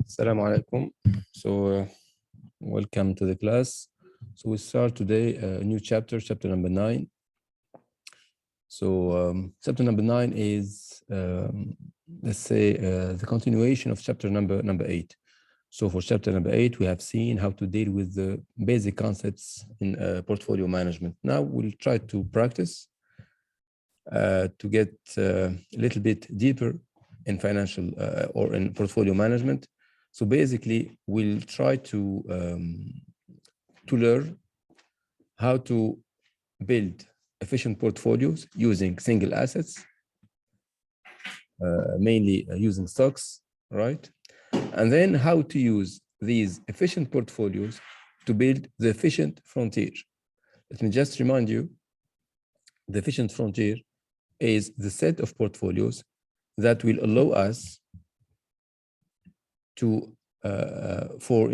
Assalamu alaikum. So, welcome to the class. So, we start today a new chapter, chapter number 9. So, chapter number 9 is, let's say, the continuation of chapter number 8. So, for chapter number 8, we have seen how to deal with the basic concepts in portfolio management. Now, we'll try to practice to get a little bit deeper in financial or in portfolio management. So basically, we'll try to learn how to build efficient portfolios using single assets, mainly using stocks, right? And then how to use these efficient portfolios to build the efficient frontier. Let me just remind you, the efficient frontier is the set of portfolios that will allow us to for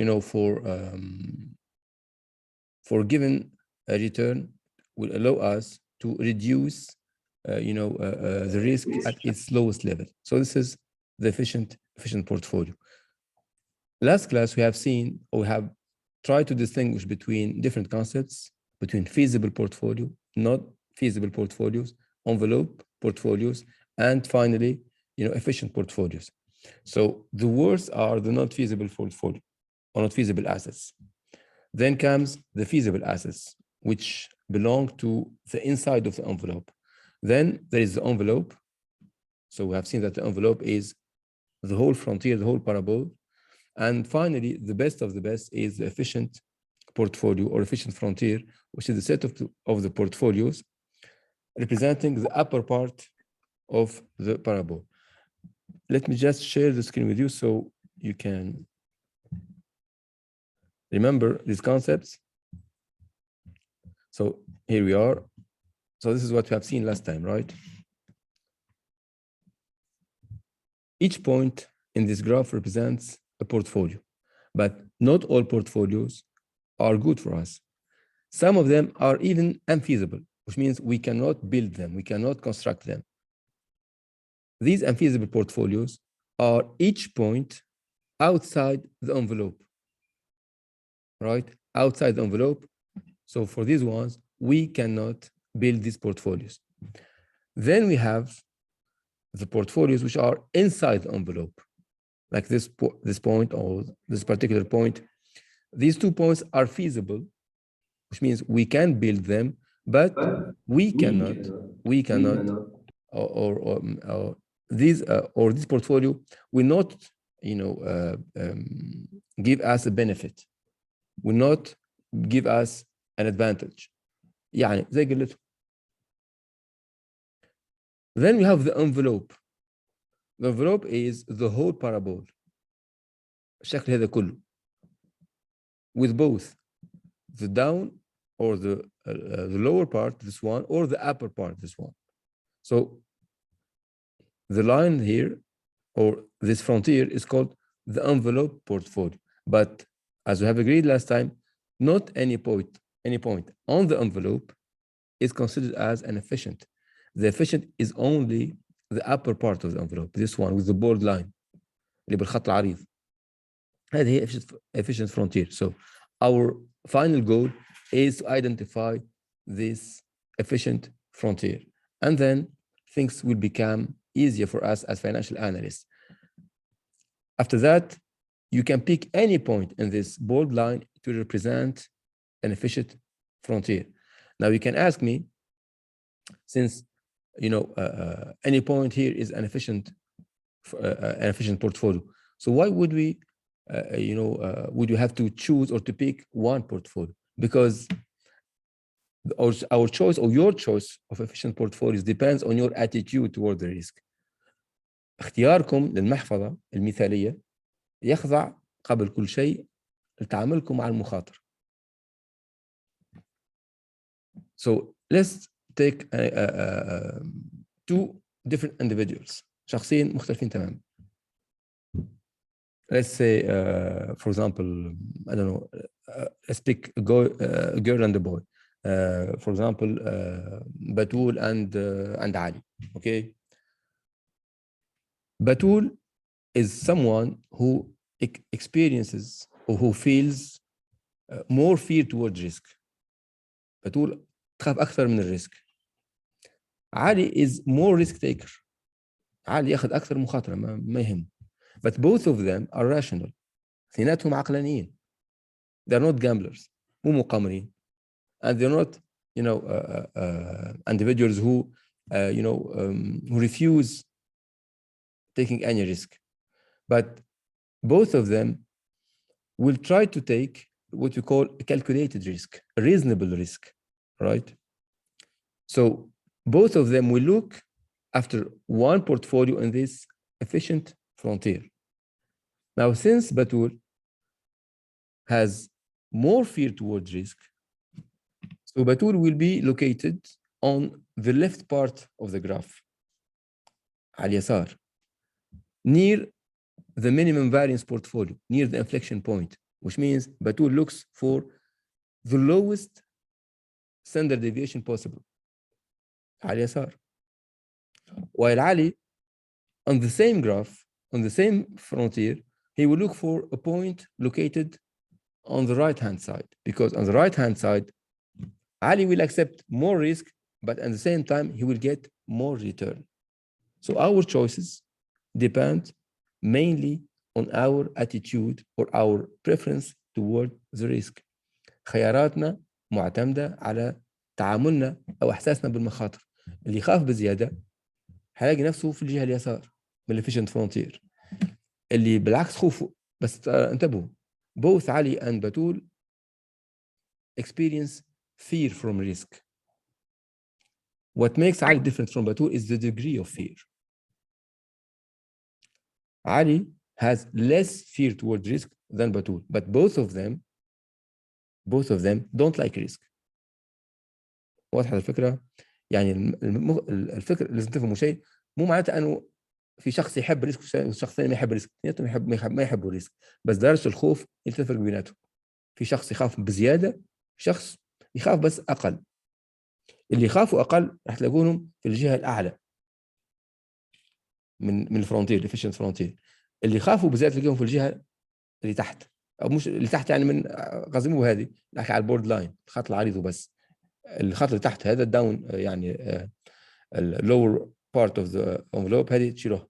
given a return will allow us to reduce the risk at its lowest level. So this is the efficient portfolio. Last class we have seen, or we have tried to distinguish between different concepts, between feasible portfolio, not feasible portfolios, envelope portfolios, and finally efficient portfolios. So the worst are the not feasible portfolio or not feasible assets. Then comes the feasible assets, which belong to the inside of the envelope. Then there is the envelope. So we have seen that the envelope is the whole frontier, the whole parabole. And finally, the best of the best is the efficient portfolio or efficient frontier, which is the set of the portfolios representing the upper part of the parabole. Let me just share the screen with you so you can remember these concepts. So here we are. So this is what we have seen last time, right? Each point in this graph represents a portfolio, but not all portfolios are good for us. Some of them are even unfeasible, which means we cannot build them, we cannot construct them. These unfeasible portfolios are each point outside the envelope, right? Outside the envelope. So for these ones, we cannot build these portfolios. Then we have the portfolios which are inside the envelope, like this point or this particular point. These 2 points are feasible, which means we can build them, but we cannot this portfolio will not give us a benefit, will not give us an advantage. يعني زي قلته. Then we have the envelope. The envelope is the whole parabole. الشكل هذا كله. With both the down or the lower part, this one, or the upper part, this one. So the line here, or this frontier, is called the envelope portfolio. But as we have agreed last time, not any point on the envelope is considered as an efficient. The efficient is only the upper part of the envelope, this one with the bold line. اللي بالخط العريض. هذه هي efficient frontier. So our final goal is to identify this efficient frontier. And then things will become easier for us as financial analysts. After that, you can pick any point in this bold line to represent an efficient frontier. Now you can ask me, since any point here is an efficient portfolio, so why would we would you have to choose or to pick one portfolio? Because our choice or your choice of efficient portfolios depends on your attitude toward the risk. اختياركم للمحفظة المثالية يخضع قبل كل شيء لتعاملكم مع المخاطر. So let's take two different individuals, شخصين مختلفين تماما. Let's say, for example, I don't know, let's pick a girl and a boy. For example, Batul and Ali, okay? Batul is someone who experiences or who feels more fear towards risk. بتقول تخاف أكثر من الريسك. علي is more risk taker. علي ياخذ أكثر مخاطرة ما يهم. But both of them are rational. اثنيناتهم عقلانيين. They're not gamblers. مو مقامرين. And they're not, individuals who, who refuse taking any risk. But both of them will try to take what we call a calculated risk, a reasonable risk, right? So both of them will look after one portfolio in this efficient frontier. Now, since Batul has more fear towards risk, so Batul will be located on the left part of the graph, على اليسار, near the minimum variance portfolio, near the inflection point, which means Batul looks for the lowest standard deviation possible, على اليسار. While Ali, on the same graph, on the same frontier, he will look for a point located on the right-hand side, because on the right-hand side, Ali will accept more risk, but at the same time, he will get more return. So our choices depend mainly on our attitude or our preference toward the risk. خياراتنا معتمدة على تعاملنا أو إحساسنا بالمخاطر. اللي يخاف بزيادة هيلاقي نفسه في الجهة اليسار من الافيشنت فرونتير. اللي بالعكس خوفه، بس انتبهوا، both Ali and Batul experience fear from risk. What makes Ali different from Batul is the degree of fear. Ali has less fear towards risk than Batul, but both of them don't like risk. واضحة الفكرة؟ يعني الفكرة لازم تفهموا شيء، مو معناته أنه في شخص يحب الريسك وشخص ثاني ما يحب الريسك، اثنيناتهم ما يحبوا الريسك، بس درجة الخوف تفرق بيناتهم. في شخص يخاف بزيادة، شخص يخاف بس أقل. اللي يخافوا أقل راح تلاقونهم في الجهة الأعلى من الفرونتير، الافيشنت فرونتير. اللي يخافوا بزيادة تلاقيهم في الجهة اللي تحت، أو مش اللي تحت يعني من قصدي مو هذه، لكن على البورد لاين، الخط العريض وبس. الخط اللي تحت هذا الداون يعني اللور part of the envelope هذه تشيلوها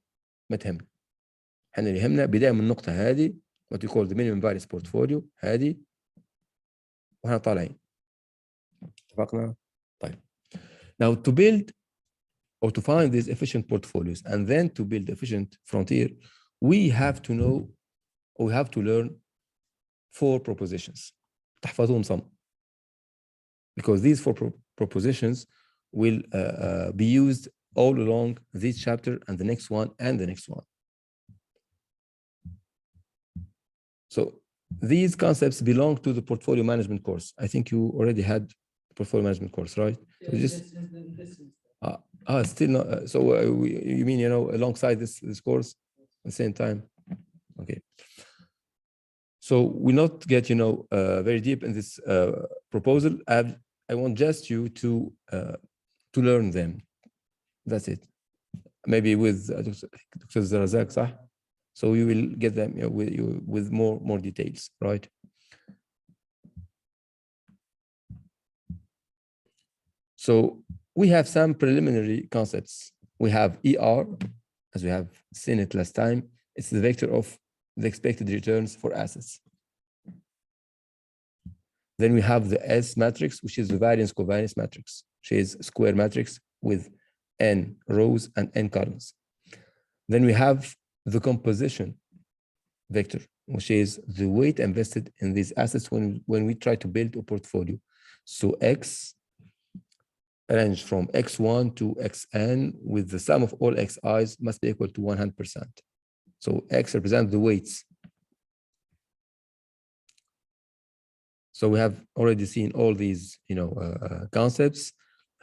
ما تهمنا. احنا اللي يهمنا بداية من النقطة هذه what we call the minimum variance portfolio هذه، وإحنا طالعين. اتفقنا؟ طيب. Now to build or to find these efficient portfolios and then to build efficient frontier, we have to know or we have to learn 4 propositions. تحفظون صم. Because these 4 propositions will be used all along this chapter and the next one and the next one. So these concepts belong to the portfolio management course. I think you already had the portfolio management course, right? So still not. You mean, alongside this course at the same time? Okay. So we not get, very deep in this proposal. I want just you to learn them. That's it. Maybe with Dr. Zarazak, صح? So you will get them with more details, right? So we have some preliminary concepts. We have ER, as we have seen it last time. It's the vector of the expected returns for assets. Then we have the S matrix, which is the variance covariance matrix, which is a square matrix with n rows and n columns. Then we have the composition vector, which is the weight invested in these assets when we try to build a portfolio. So X range from X1 to Xn with the sum of all Xi's must be equal to 100%. So X represents the weights. So we have already seen all these, concepts,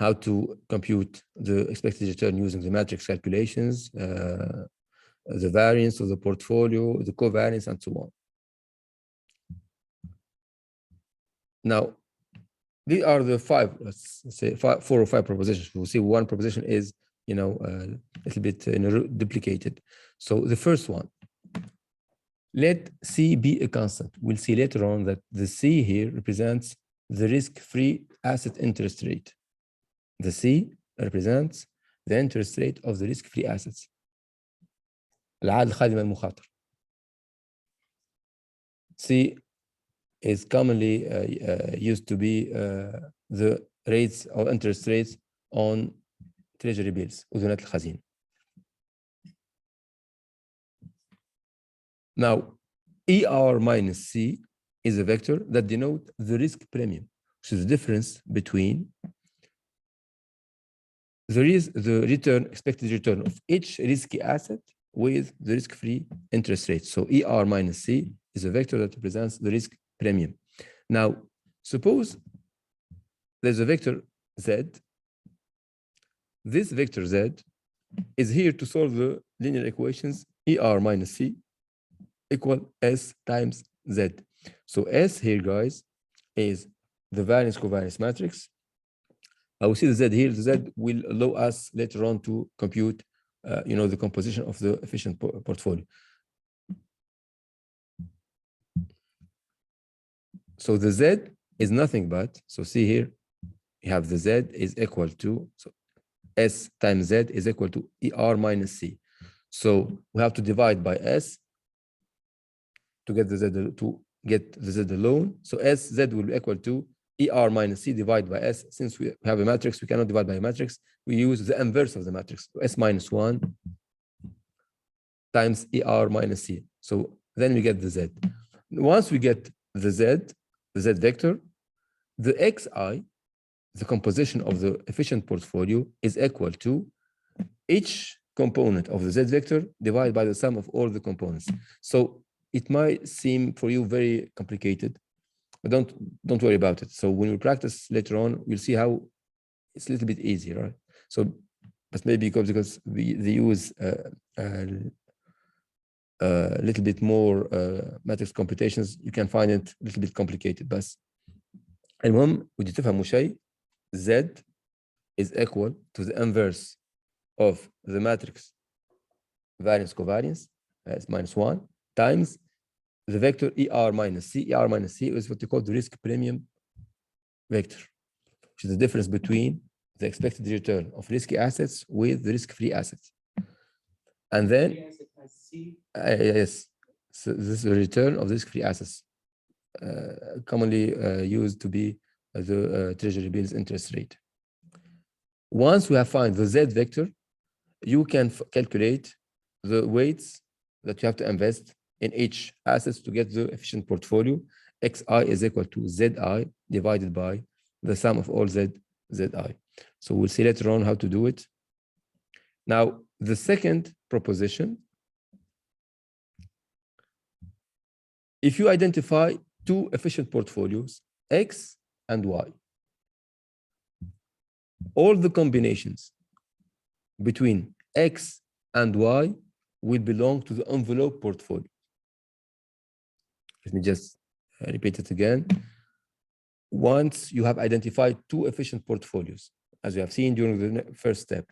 how to compute the expected return using the matrix calculations, the variance of the portfolio, the covariance, and so on. Now, these are the 5, let's say 4 or 5 propositions. We'll see one proposition is, a little bit duplicated. So the first one, Let C be a constant. We'll see later on that the C here represents the risk-free asset interest rate. The C represents the interest rate of the risk-free assets. العائد الخادم المخاطر. C is commonly used to be the rates or interest rates on treasury bills, أذونات الخزينة. Now, ER minus C is a vector that denotes the risk premium, which is the difference between the return, expected return of each risky asset with the risk-free interest rate. So ER minus C is a vector that represents the risk premium. Now, suppose there's a vector Z. This vector Z is here to solve the linear equations ER minus C equal S times Z. So S here, guys, is the variance covariance matrix. I will see the Z here. The Z will allow us later on to compute, the composition of the efficient portfolio. So the Z is nothing but, so see here, you have the Z is equal to, so S times Z is equal to ER minus C. So we have to divide by S to get the Z alone. So SZ will be equal to ER minus C divided by S. Since we have a matrix, we cannot divide by a matrix. We use the inverse of the matrix. So S minus 1 times ER minus C. So then we get the Z. Once we get the Z vector, the XI, the composition of the efficient portfolio, is equal to each component of the Z vector divided by the sum of all the components. So it might seem for you very complicated, but don't worry about it. So when we practice later on, we'll see how it's a little bit easier, right? So, but maybe because they use a little bit more matrix computations, you can find it a little bit complicated. بس المهم ودي تفهموا شيء, Z is equal to the inverse of the matrix variance covariance as minus 1 times the vector ER minus C. ER minus C is what you call the risk premium vector, which is the difference between the expected return of risky assets with the risk-free assets. And then, yes, so this is the return of risk-free assets, commonly used to be the treasury bills interest rate. Once we have found the Z vector, you can calculate the weights that you have to invest in each assets to get the efficient portfolio. XI is equal to ZI divided by the sum of all ZI. So we'll see later on how to do it. Now, the second proposition, if you identify two efficient portfolios, X and Y, all the combinations between X and Y will belong to the envelope portfolio. Let me just repeat it again. Once you have identified two efficient portfolios, as we have seen during the first step,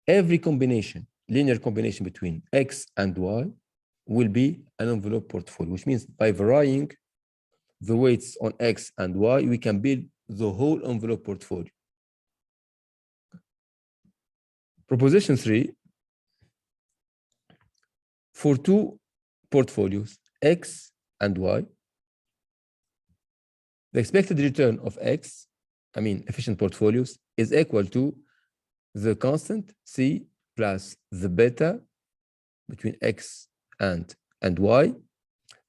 every combination, linear combination between X and Y will be an envelope portfolio, which means by varying the weights on X and Y, we can build the whole envelope portfolio. Proposition 3, for two portfolios, X and Y, the expected return of X, efficient portfolios, is equal to the constant C plus the beta between X and Y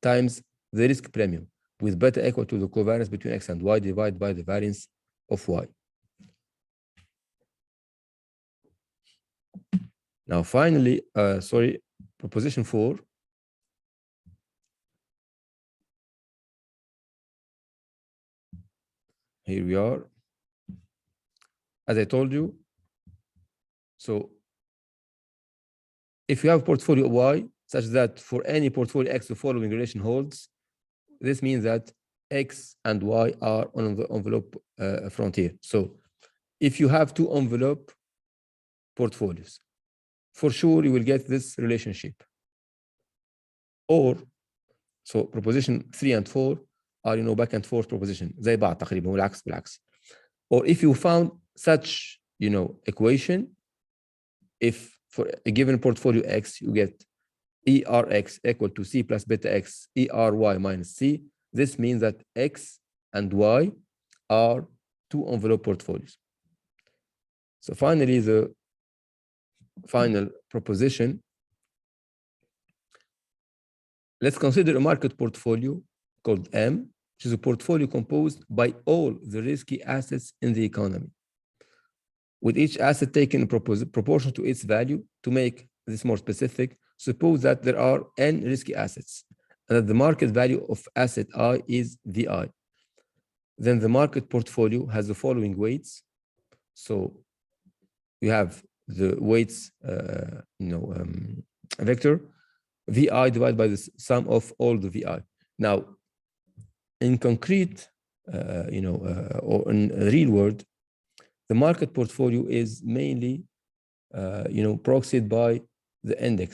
times the risk premium, with beta equal to the covariance between X and Y divided by the variance of Y. Now, finally, proposition 4. Here we are. As I told you, so if you have portfolio Y such that for any portfolio X the following relation holds, this means that X and Y are on the envelope frontier. So if you have two envelope portfolios, for sure you will get this relationship. or so proposition 3 and 4 are back and forth proposition زي بعض تقريبا والعكس بالعكس. Or if you found such equation, if for a given portfolio X you get ERX equal to C plus beta X ERY minus C, this means that X and Y are two envelope portfolios. So finally, the final proposition, let's consider a market portfolio called M, which is a portfolio composed by all the risky assets in the economy, with each asset taken in proportion to its value. To make this more specific, suppose that there are n risky assets and that the market value of asset I is VI. Then the market portfolio has the following weights. So you have the weights vector VI divided by the sum of all the VI. Now, in concrete, or in real world, the market portfolio is mainly, proxied by the index,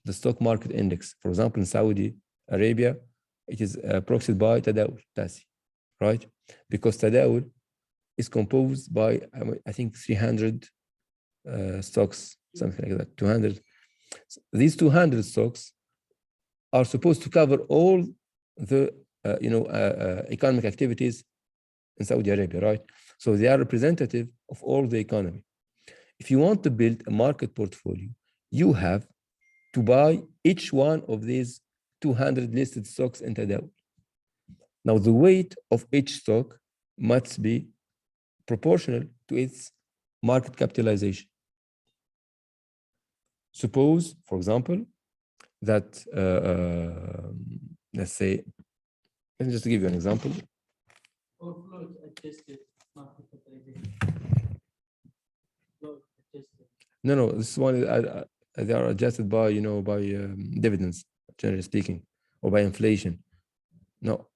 the stock market index. For example, in Saudi Arabia, it is proxied by Tadawul, TASI, right? Because Tadawul is composed by, I think, 300 stocks, something like that, 200. These 200 stocks are supposed to cover all the, economic activities in Saudi Arabia, right? So they are representative of all the economy. If you want to build a market portfolio, you have to buy each one of these 200 listed stocks in Tadawul. Now, the weight of each stock must be proportional to its market capitalization. Suppose, for example, that, let's say, let me just give you an example. Or float adjusted market capitalization. Float adjusted. No, this one they are adjusted by by dividends, generally speaking, or by inflation. No,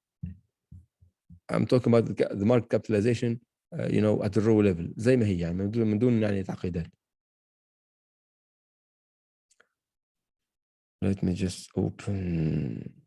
I'm talking about the market capitalization, at the raw level زي ما هي يعني من دون يعني تعقيدات. Let me just open.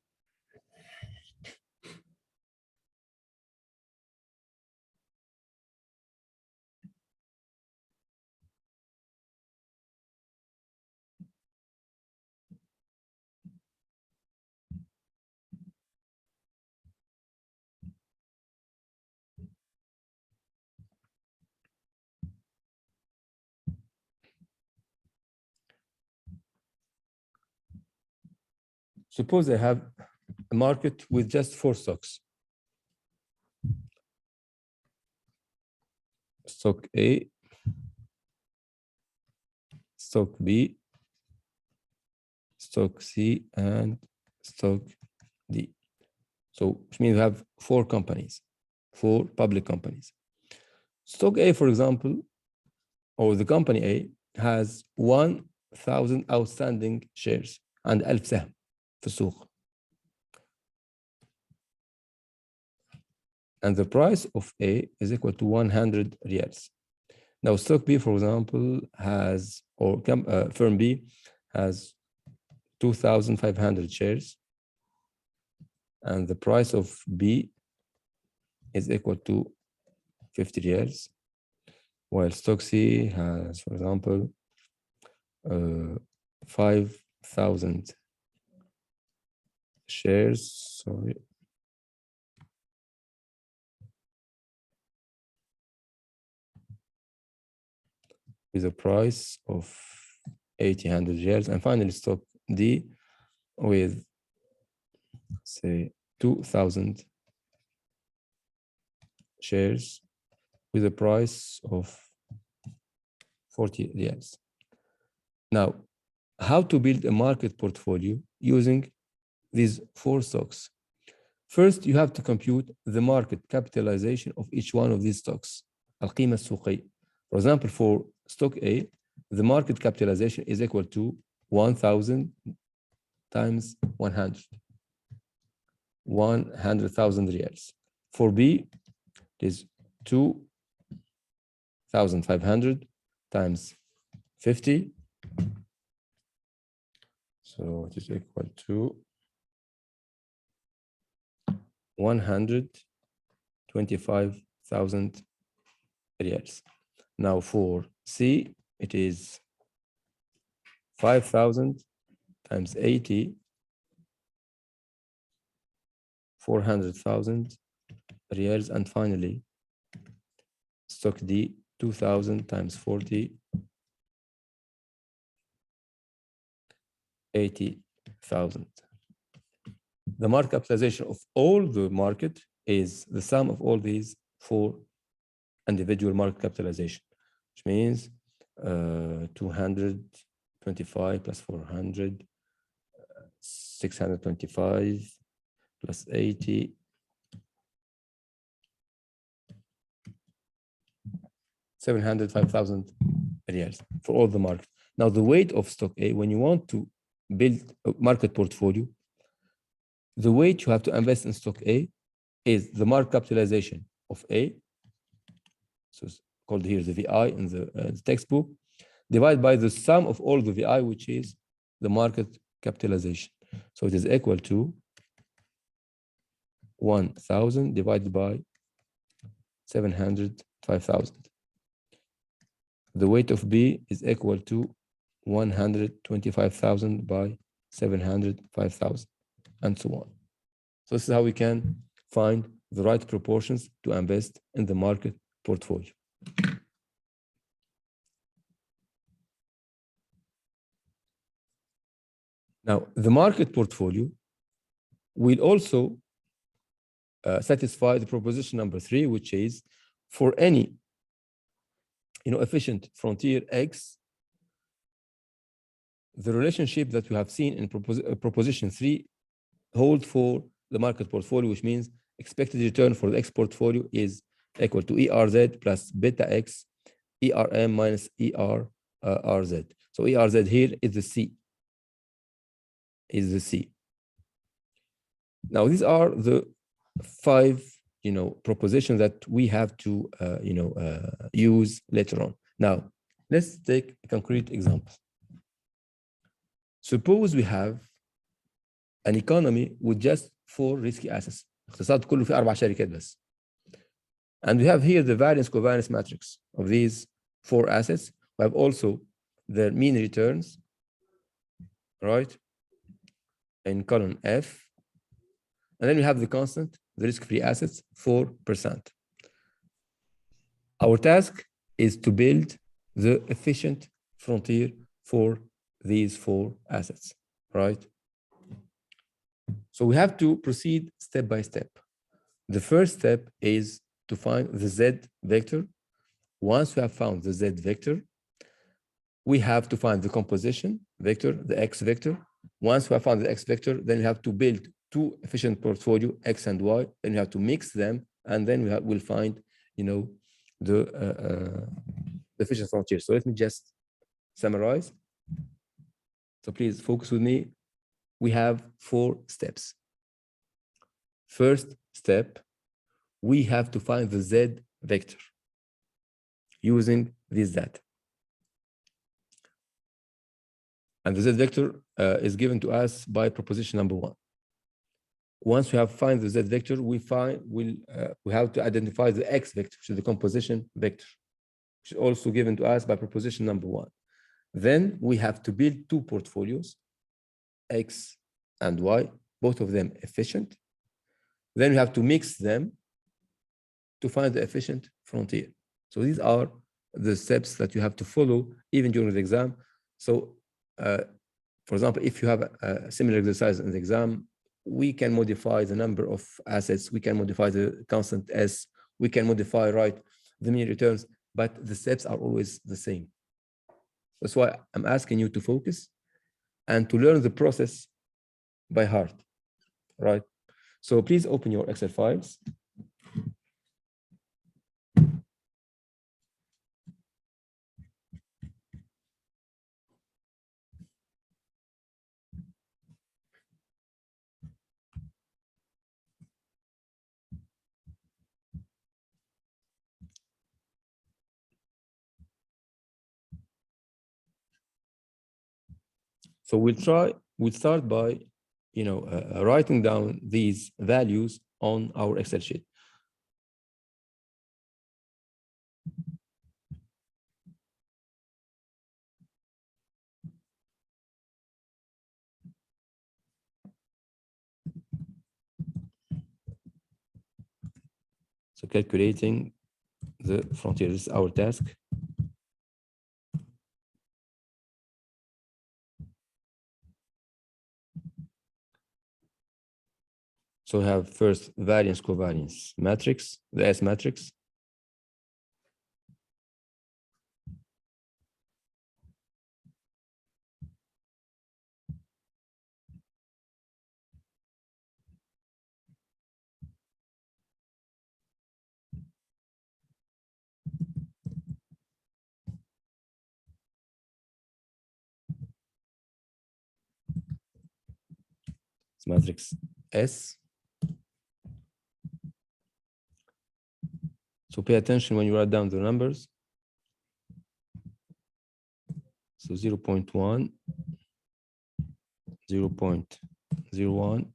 Suppose I have a market with just 4 stocks. Stock A, stock B, stock C, and stock D. So which means we have 4 companies, 4 public companies. Stock A, for example, or the company A has 1,000 outstanding shares and 1000 سهم في السوق. And the price of A is equal to 100 riyals. Now, stock B, for example, has, or firm B has 2,500 shares, and the price of B is equal to 50 riyals, while stock C has, for example, 5,000 shares, with a price of 800 riyals, and finally stock D with, say, 2,000 shares with a price of 40 riyals. Now, how to build a market portfolio using these 4 stocks? First, you have to compute the market capitalization of each one of these stocks. القيمة السوقية. For example, for stock A, the market capitalization is equal to 1,000 times 100. 100,000 riyals. For B, it is 2,500 times 50. So it is equal to 125,000 riyals. Now for C, it is 5,000 times 80, 400,000 riyals, and finally stock D, 2,000 times 40, 80,000. The market capitalization of all the market is the sum of all these four individual market capitalization, which means 225 plus 400, 625 plus 80, 705,000 riyals for all the market. Now, the weight of stock A, when you want to build a market portfolio, the weight you have to invest in stock A is the market capitalization of A, so it's called here the VI in the textbook, divided by the sum of all the VI, which is the market capitalization. So it is equal to 1,000 divided by 705,000. The weight of B is equal to 125,000 by 705,000, and so on. So this is how we can find the right proportions to invest in the market portfolio. Now, the market portfolio will also satisfy the proposition number 3, which is for any efficient frontier X, the relationship that we have seen in proposition 3 hold for the market portfolio, which means expected return for the X portfolio is equal to ERZ plus beta X, ERM minus ERZ. So ERZ here is the C. Now, these are the 5 propositions that we have to use later on. Now, let's take a concrete example. Suppose we have an economy with just 4 risky assets. اقتصاد كله فيه 4 شركات بس. And we have here the variance covariance matrix of these 4 assets. We have also their mean returns, right, in column F. And then we have the constant, the risk-free assets, 4%. Our task is to build the efficient frontier for these 4 assets, right? So we have to proceed step by step. The first step is to find the Z vector. Once we have found the Z vector, we have to find the composition vector, the X vector. Once we have found the X vector, then we have to build 2 efficient portfolio, X and Y. Then we have to mix them, and then we'll find, the efficient frontier. So let me just summarize. So please focus with me. We have 4 steps. First step, we have to find the Z vector using this data. And the Z vector is given to us by proposition number 1. Once we have found the Z vector, we have to identify the X vector, which is the composition vector, which is also given to us by proposition number 1. Then we have to build 2 portfolios, X and Y, both of them efficient. Then we have to mix them to find the efficient frontier. So these are the steps that you have to follow even during the exam. So, for example, if you have a similar exercise in the exam, we can modify the number of assets, we can modify the constant S, we can modify, the mean returns, but the steps are always the same. That's why I'm asking you to focus and to learn the process by heart, right? So please open your Excel files. So we'll start by, writing down these values on our Excel sheet. So calculating the frontier, this is our task. So we have first variance covariance matrix, the S matrix. It's matrix S. So pay attention when you write down the numbers. So 0.1, 0.01,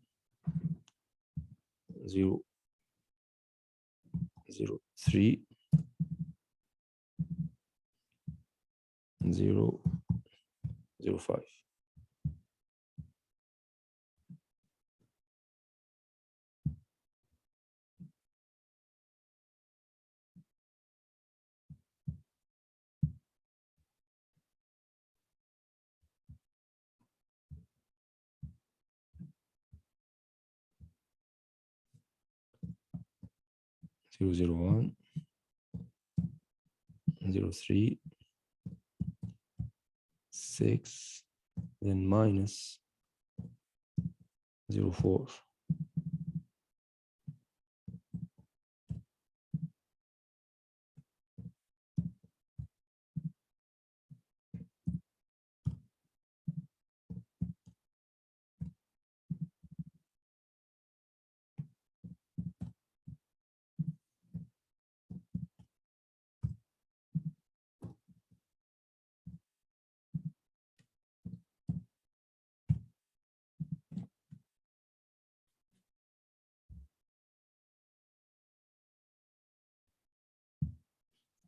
0.03, 0.05. Zero, 0.01, 0.03, 6, then minus 0.4.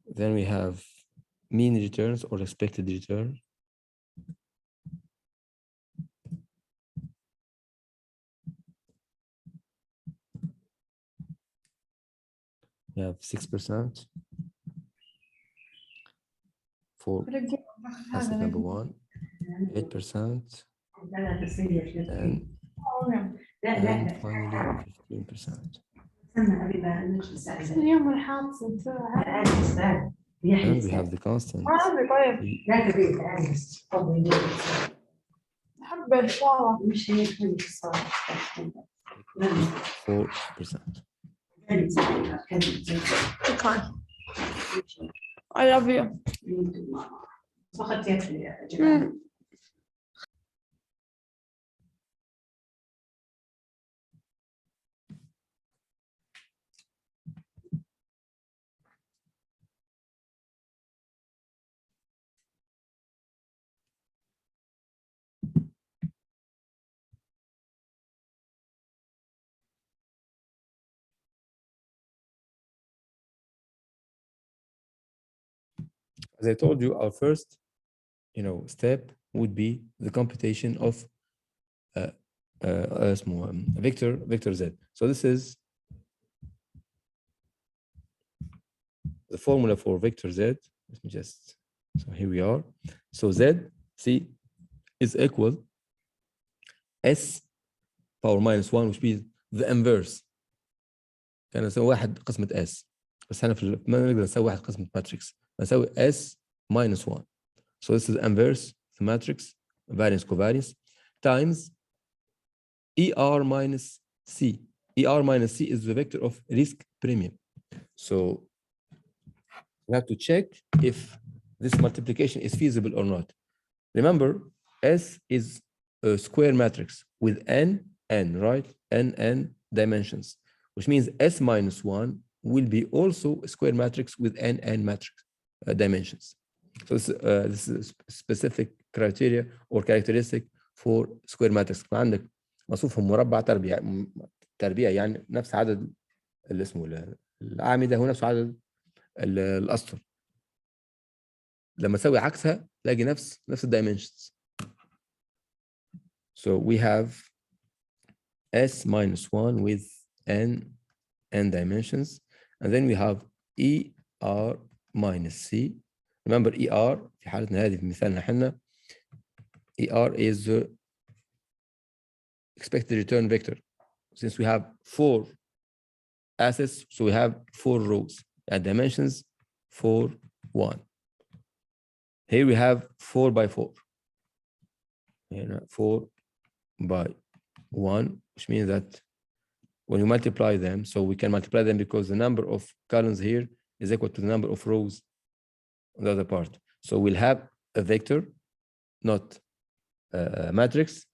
Then we have mean returns or expected return. We have 6% for asset number 1, 8%, and finally 15%. And we have the constant 4%. Okay. I love you. As I told you, our first, step would be the computation of vector Z. So this is the formula for vector Z. Let me so here we are. So Z, see, is equal S power minus 1, which means the inverse. كان نسوي واحد قسمة S. بس احنا ما نقدر نسوي واحد قسمة ماتريكس. نسوي S minus 1. So this is inverse the matrix variance covariance times ER minus C. ER minus C is the vector of risk premium. So we have to check if this multiplication is feasible or not. Remember, S is a square matrix with n, right? n dimensions, which means S minus 1 will be also a square matrix with n matrix dimensions. So this is a specific criteria or characteristic for square matrix. عندك مصفوفهم مربع تربيع تربيع، يعني نفس عدد اللي اسمه الأعمدة هو نفس عدد الأسطر. لما أسوي عكسها تلاقي نفس الدايمنشنز. So we have S minus 1 with n dimensions, and then we have ER minus C. Remember ER في حالتنا هذه في مثالنا احنا ER is the expected return vector. Since we have 4 assets, so we have 4 rows at dimensions 4, 1. Here we have 4 by 4. Here 4 by 1, which means that when you multiply them, so we can multiply them because the number of columns here is equal to the number of rows on the other part. So we'll have a vector, not a matrix,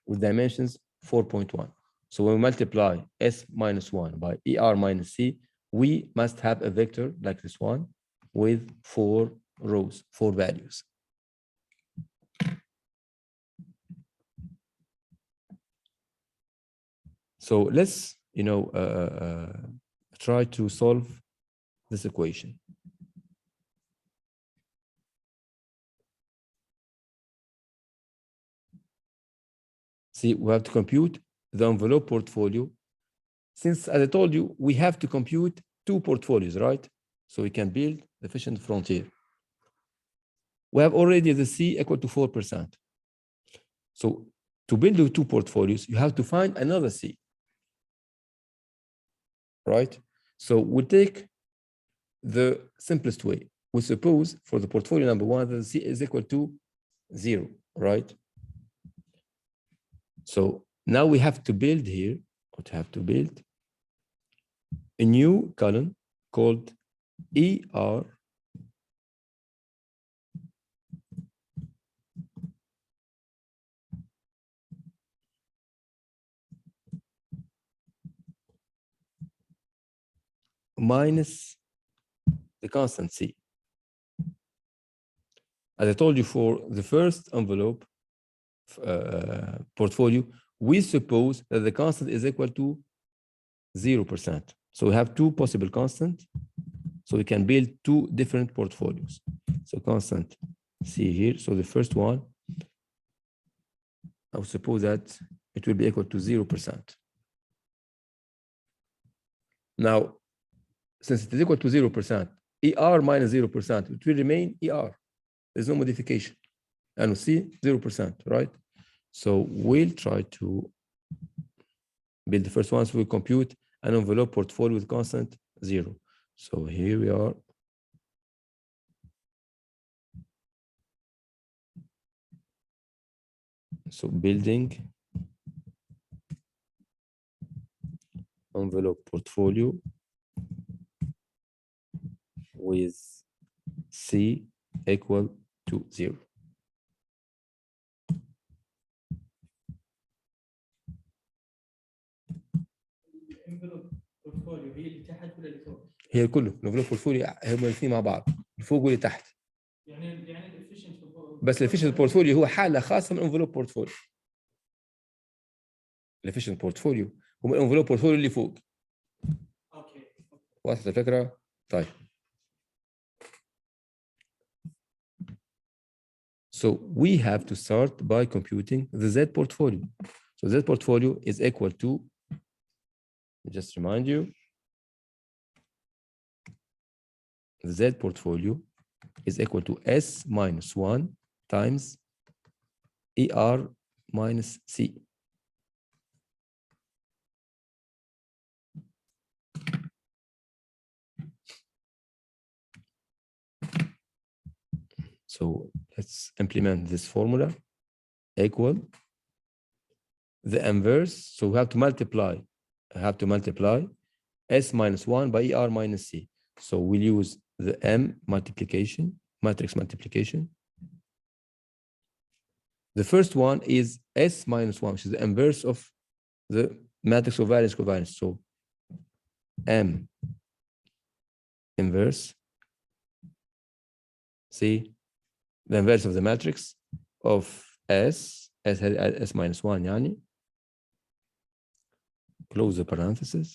with dimensions 4.1. So when we multiply S minus 1 by ER minus C, we must have a vector like this one with 4 rows, 4 values. So let's, try to solve this equation. See, we have to compute the envelope portfolio. Since, as I told you, we have to compute 2 portfolios, right? So we can build the efficient frontier. We have already the C equal to 4%. So to build the 2 portfolios, you have to find another C, right? So we'll take the simplest way. We suppose for the portfolio number 1 that the C is equal to 0, right? So now we have to build here, a new column called ER minus the constant C. As I told you, for the first envelope portfolio, we suppose that the constant is equal to 0%. So we have 2 possible constants. So we can build 2 different portfolios. So constant C here. So the first one, I would suppose that it will be equal to 0%. Now, since it is equal to 0%, ER minus 0%, it will remain ER. There's no modification. And we see 0%, right? So we'll try to build the first one. So we compute an envelope portfolio with constant 0. So here we are. So building envelope portfolio with C equal to 0. envelope portfolio هي اللي تحت ولا اللي فوق؟ هي كله الانفلوب بورتفوليو هم الاثنين مع بعض، فوق واللي تحت. يعني الافيشنت بس الافيشنت بورتفوليو هو حاله خاصه من الانفلوب بورتفوليو. الافيشنت بورتفوليو هم الانفلوب بورتفوليو اللي فوق. اوكي. واضحه الفكره؟ طيب. So we have to start by computing the Z portfolio. So Z portfolio is equal to, just remind you, the Z portfolio is equal to S minus 1 times ER minus C. So let's implement this formula. Equal the inverse. So we have to multiply. S minus 1 by ER minus C. So we'll use the M multiplication, matrix multiplication. The first one is S minus 1, which is the inverse of the matrix of variance covariance. So M inverse, see, the inverse of the matrix of S minus 1 يعني close the parenthesis.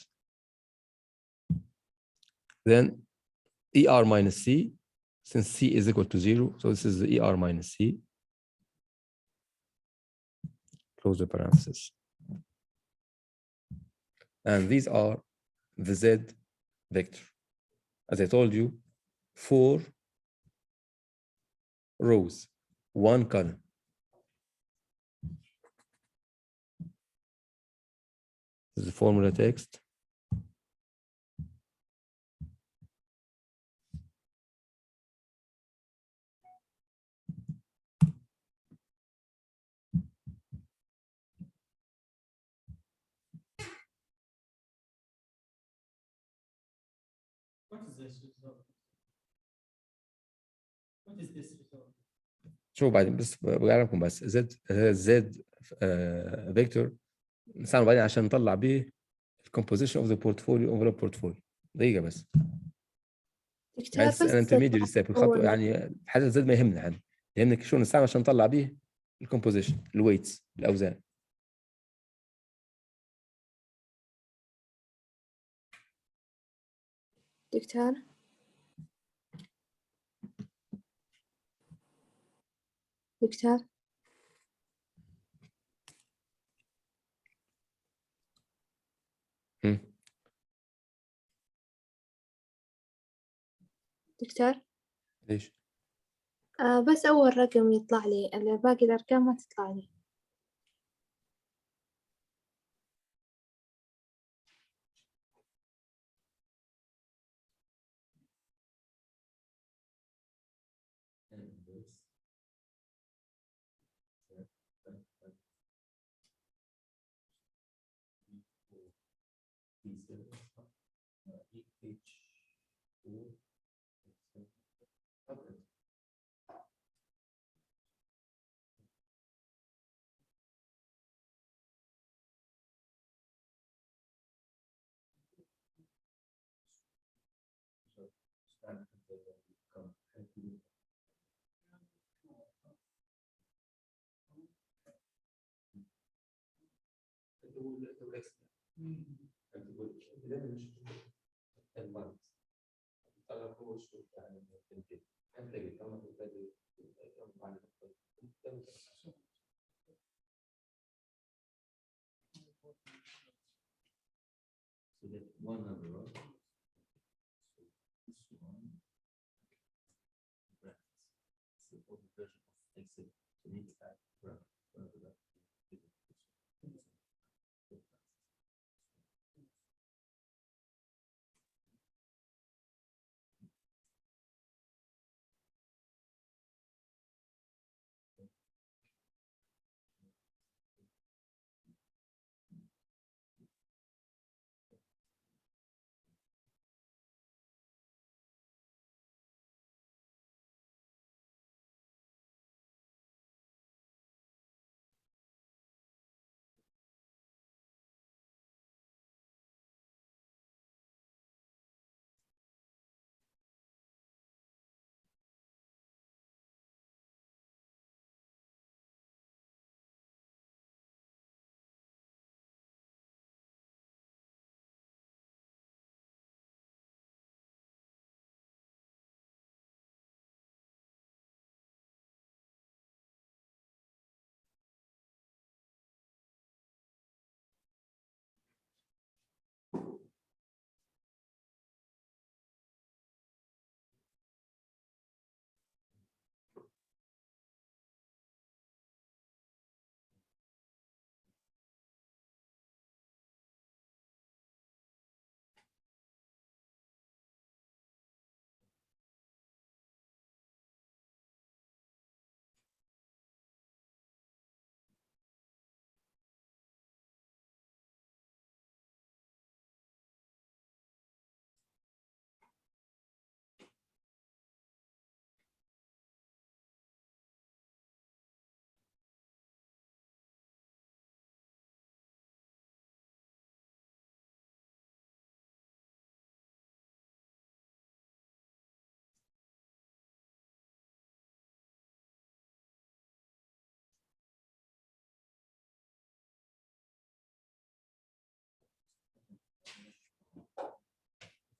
Then ER minus C, since C is equal to 0, so this is the ER minus C. Close the parenthesis. And these are the Z vector. As I told you, 4 rows, 1 column. This is the formula text. What is this result? What is this result? شوفوا بعدين بس بقول لكم بس زد فيكتور نستعمل بعدين عشان نطلع بيه الكومبوزيشن اوف ذا بورتفوليو انفلوب بورتفوليو. دقيقه بس دكتور بس انا انترميديت ستيب الخطوه يعني حاجه زد ما يهمنا عندي، يهمنا شو نستعمل عشان نطلع بيه الكومبوزيشن الويتس الاوزان. دكتور دكتور دكتور ليش؟ بس أول رقم يطلع لي، باقي الأرقام ما تطلع لي.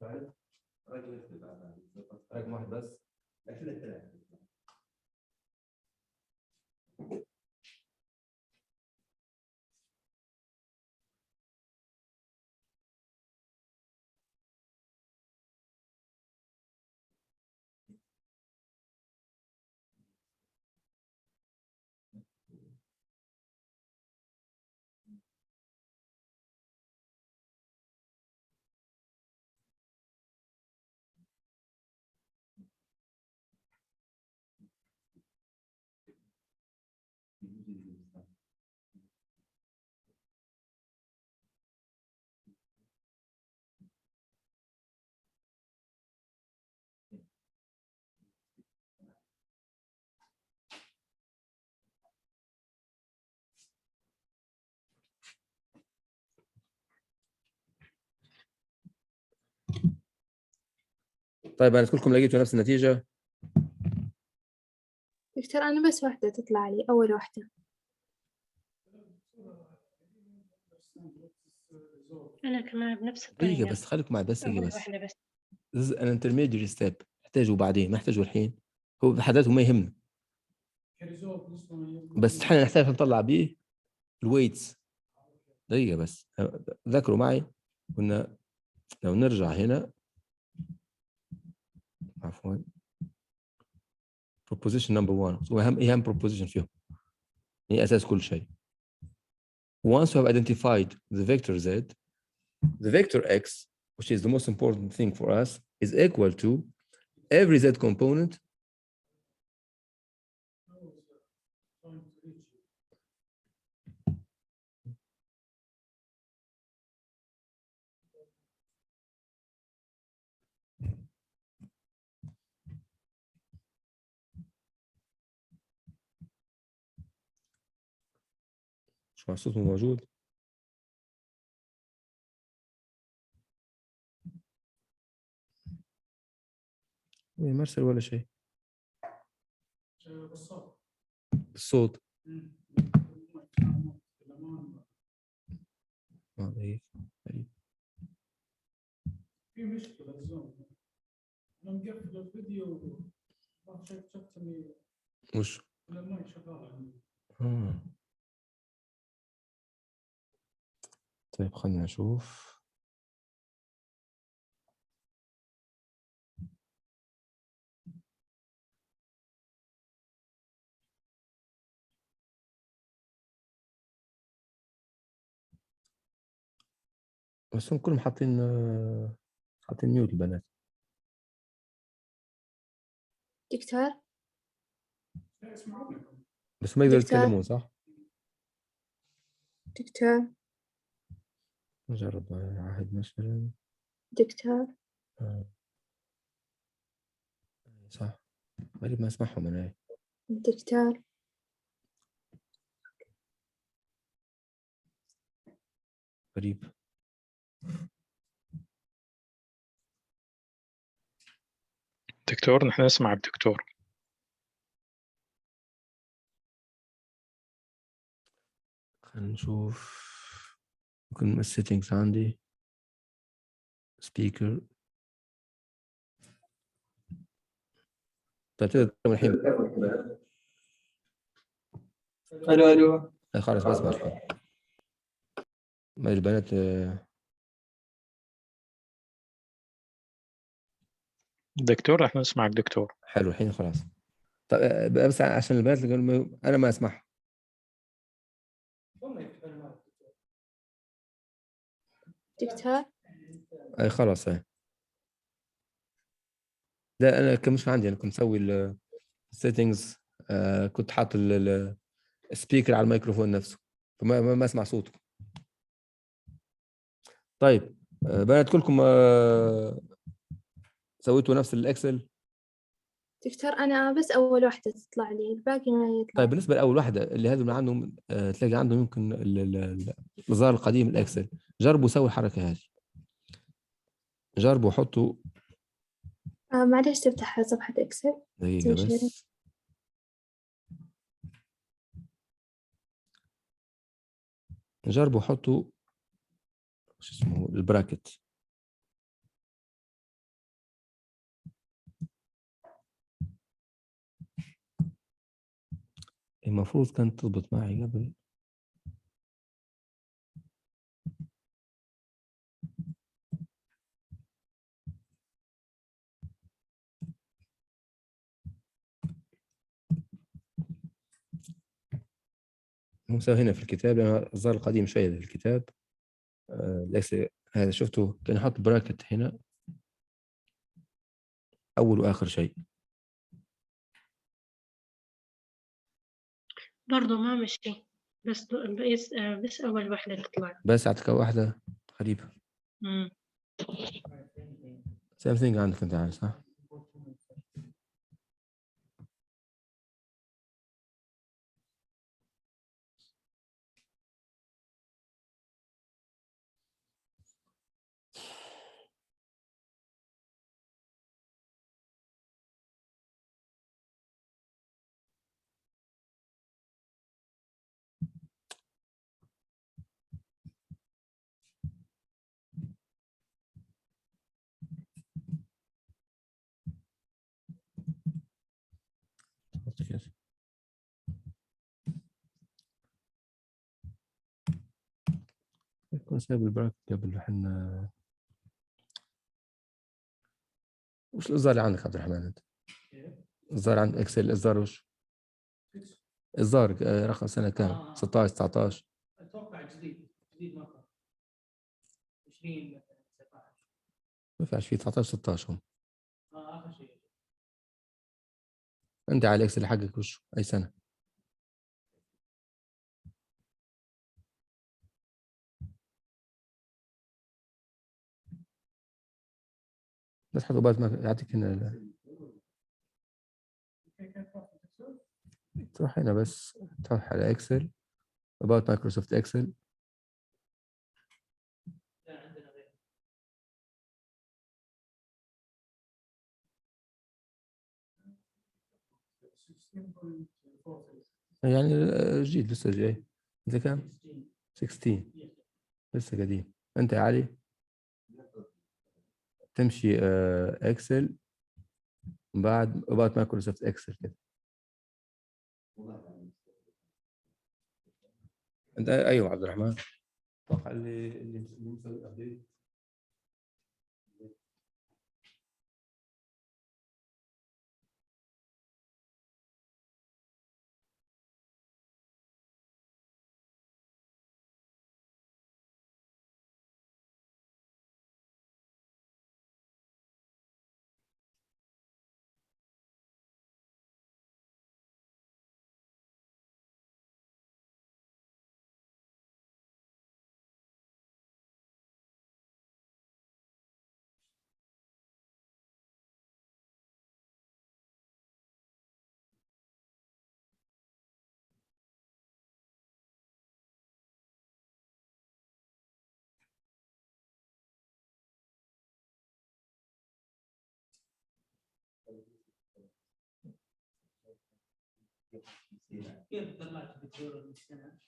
رقم واحد بس. طيب انا كلكم لقيتوا نفس النتيجه؟ دكتور أنا بس واحدة تطلع لي، أول واحدة. أنا كمان بنفس دقيقه الطريقة. بس خليكم معي بس دقيقه أول بس. واحدة بس. This is an intermediary step. احتاجه بعدين، ما احتاجه الحين. هو بحداته ما يهمنا، بس احنا نحتاج نطلع بيه الويتس. دقيقه بس ذكروا معي كنا لو نرجع هنا، عفوا proposition number 1 وأهم proposition فيهم هي أساس كل شيء. Once you have identified the vector z, the vector x, which is the most important thing for us, is equal to every z component مش محسوس موجود. مرسل ولا شيء الصوت. هيك في مشكلة الزوم. أنا مقفل الفيديو شفت إني وش المايك شغال. طيب خلينا نشوف. بس هم كلهم حاطين ميوت البنات. دكتور اسمعونكم. بس ما يقدروا دكتور. يتكلمون صح؟ دكتور نجرب عهد مثلا. دكتور صح غريب ما اسمعهم انا. دكتور غريب. دكتور نحن نسمع الدكتور. خلينا نشوف ممكن السيتنجز عندي سبيكر. طيب تقدر تتكلم الحين. الو خلاص بسمع الحين. ما البنات دكتور نحن نسمعك دكتور. حلو الحين خلاص. طيب بس عشان البنات اللي قالوا انا ما اسمعها. دكتور اي خلاص اي. لا انا كان مش عندي، انا كنت مسوي السيتنجز. كنت حاط السبيكر على الميكروفون نفسه فما اسمع صوته. طيب بنات كلكم سويتوا نفس الاكسل؟ دكتور أنا بس أول واحدة تطلع لي، الباقي ما يطلع. طيب بالنسبه لاول واحده اللي هذول عندهم تلاقي عندهم يمكن الظاهر القديم الاكسل. جربوا سووا الحركه هذه، جربوا حطوا معلش تفتح صفحة إكسل. دقيقه بس. جربوا حطوا شو اسمه البراكت. المفروض كانت تضبط معي قبل. هو مسوي هنا في الكتاب لأنه الظاهر القديم شوية في الكتاب. ليس هذا شفته كان يحط براكت هنا أول وآخر شيء. برضه ما مشي، بس أول واحدة تطلع. بس أعطيك واحدة غريبة. same thing عندك أنت عارف صح؟ يكون سايب البراكت قبل حنا. وش الإصدار اللي عندك عبد الرحمن أنت؟ إصدار عند إكسل الإصدار وش؟ إصدار رقم سنة كام؟ 16 19 اتوقع جديد مره 20 مثلا 19 ما ينفعش فيه 19 16 هم. اخر شيء. أنت على الإكسل حقك وش؟ أي سنة؟ بس حط بالك ما يعطيك هنا. تروح هنا بس تروح على إكسل about Microsoft Excel. لا عندنا غير. يعني جديد لسه جاي. أنت كام؟ 16 لسه قديم. أنت يا علي تمشي إكسل بعد about Microsoft Excel كده. أنت أيوه عبد الرحمن. اتوقع اللي مسوي ابديت. كيف طلعت دكتور من السنه؟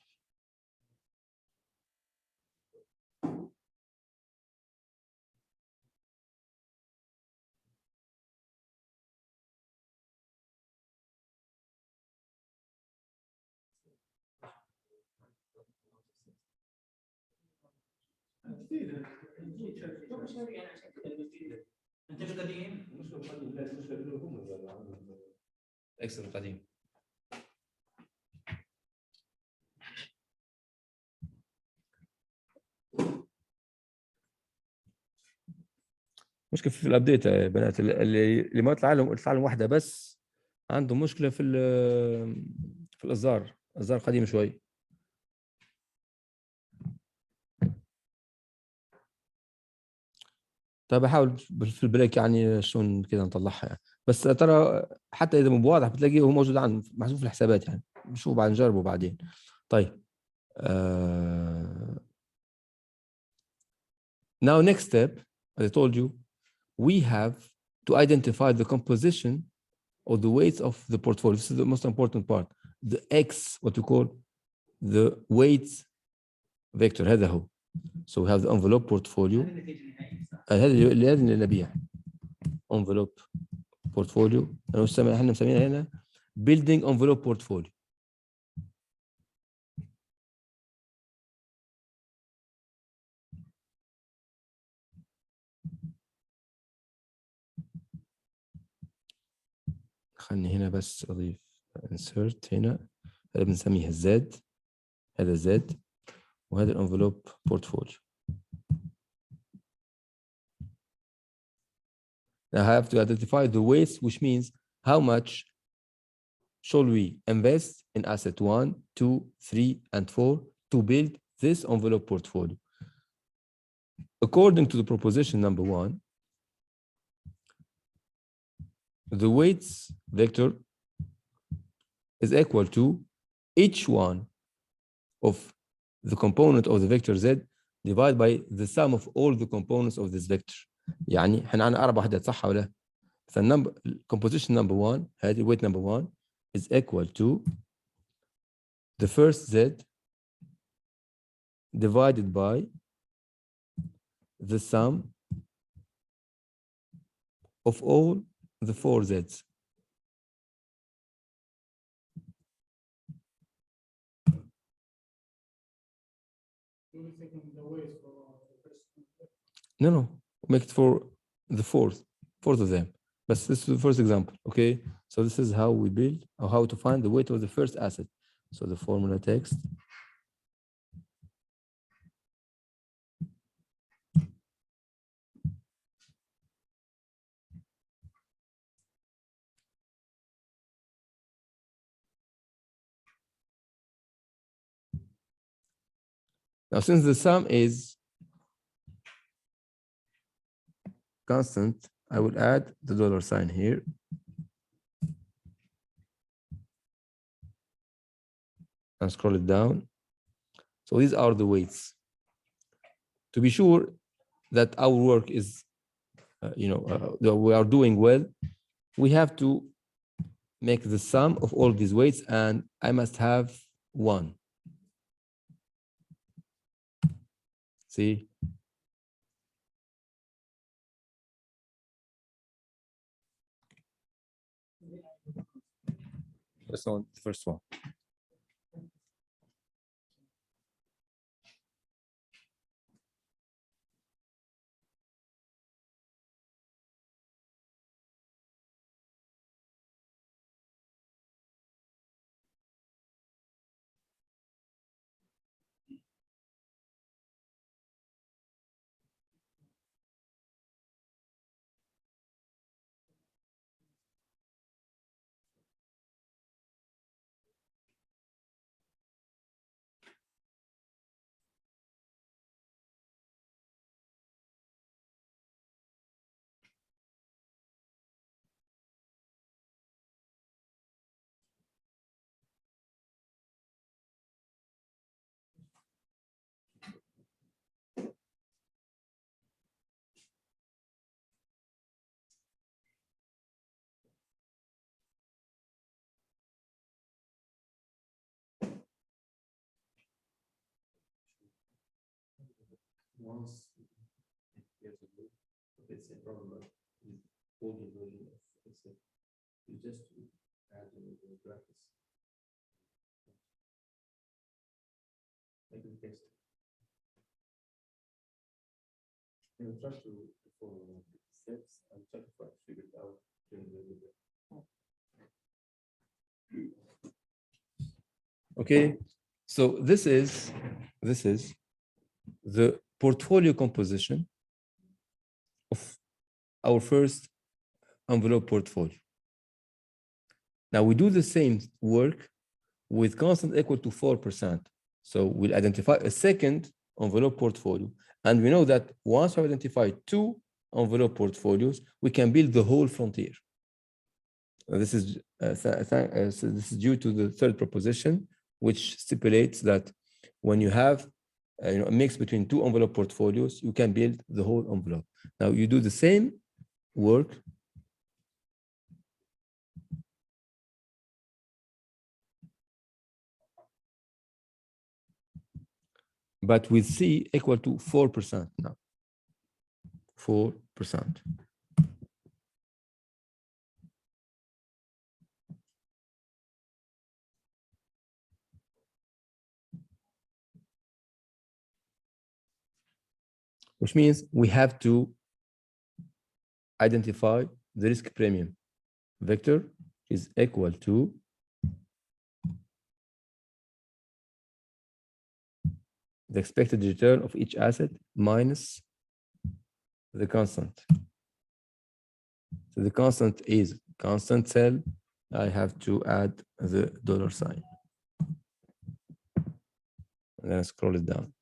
انت القديم مش القديم لا مش هم اكسل القديم. مشكلة في الابديت يا بنات اللي ما يطلع لهم واحدة بس عندهم مشكلة في الاصدار قديم شوي. طيب احاول في البريك يعني شلون كذا نطلعها يعني. بس ترى حتى اذا مو واضح بتلاقيه هو موجود محذوف في الحسابات يعني. شو بعد نجربه بعدين. طيب now next step as I told you we have to identify the composition or the weights of the portfolio. This is the most important part. The X what we call the weights vector هذا هو. So we have the envelope portfolio. هذا اللي نبيع envelope portfolio. احنا مسمينها هنا building envelope portfolio. خلني هنا بس أضيف insert هنا، هذا بنسميها Z، هذا Z، وهذا الانفلوب portfolio. Now I have to identify the weights, which means how much shall we invest in asset 1, 2, 3, and 4 to build this envelope portfolio. According to the proposition number 1, the weights vector is equal to each one of the component of the vector Z divided by the sum of all the components of this vector. يعني احنا عندنا 4 وحدات صح ولا؟ فالنمبر composition number 1 هذه weight number 1 is equal to the first Z divided by the sum of all the 4 Z's. You will take the weight for the first one. No, make it for the fourth of them. But this is the first example, okay? So this is how we build, or how to find the weight of the first asset. So the formula text. Now, since the sum is constant, I will add the dollar sign here. And scroll it down. So these are the weights. To be sure that our work is, that we are doing well, we have to make the sum of all these weights, and I must have 1. See? That's not the first one. Once years ago, it's a problem with older version of Excel. You just add the brackets. Make it text. And try to follow the steps and try to figure it out during the video. Okay, so this is the portfolio composition of our first envelope portfolio. Now we do the same work with constant equal to 4%. So we'll identify a second envelope portfolio. And we know that once we identify 2 envelope portfolios, we can build the whole frontier. This is due to the third proposition, which stipulates that when you have a mix between 2 envelope portfolios, you can build the whole envelope. Now you do the same work but with C equal to 4% now. 4%. Which means we have to identify the risk premium vector is equal to the expected return of each asset minus the constant. So the constant is constant cell. I have to add the dollar sign. And then scroll it down.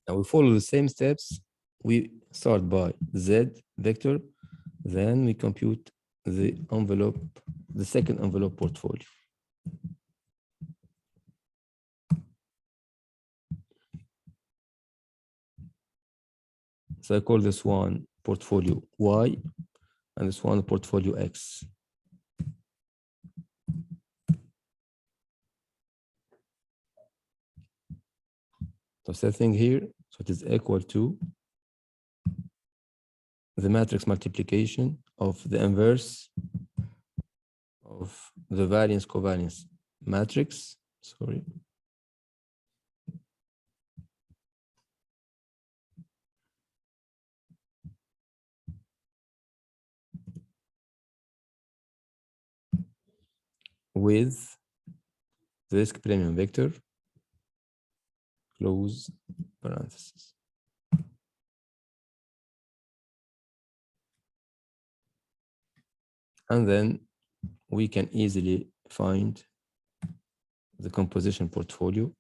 Now we follow the same steps. We start by Z vector, then we compute the envelope, the second envelope portfolio. So I call this one portfolio Y and this one portfolio X. So setting here, so it is equal to the matrix multiplication of the inverse of the variance covariance matrix, sorry. With the risk premium vector, close parenthesis. And then we can easily find the composition portfolio.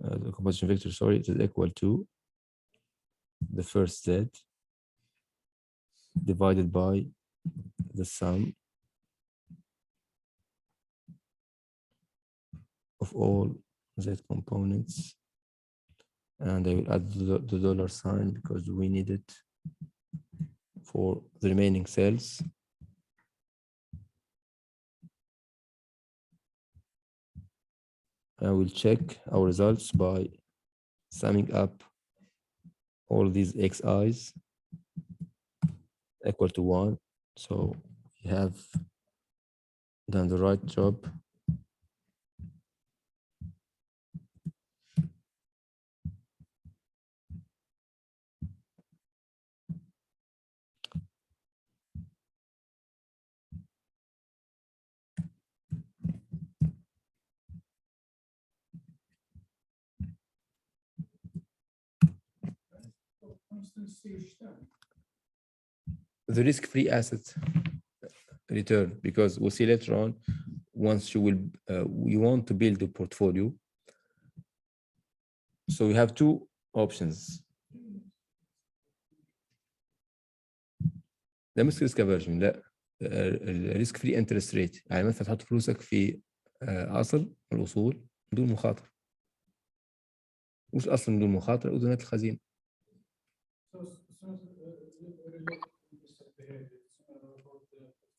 The composition vector, sorry, it is equal to the first Z divided by the sum of all Z components. And I will add the dollar sign because we need it for the remaining cells. I will check our results by summing up all these xi's equal to 1. So we have done the right job. The risk-free asset return, because we'll see later on, once you will, we want to build a portfolio. So we have two options. ده مش ريسك افيرجن، لا الريسك فري انترست ريت، يعني مثلا تحط فلوسك في اصل الاصول بدون مخاطره. مش اصل بدون مخاطره، اذونات الخزينه.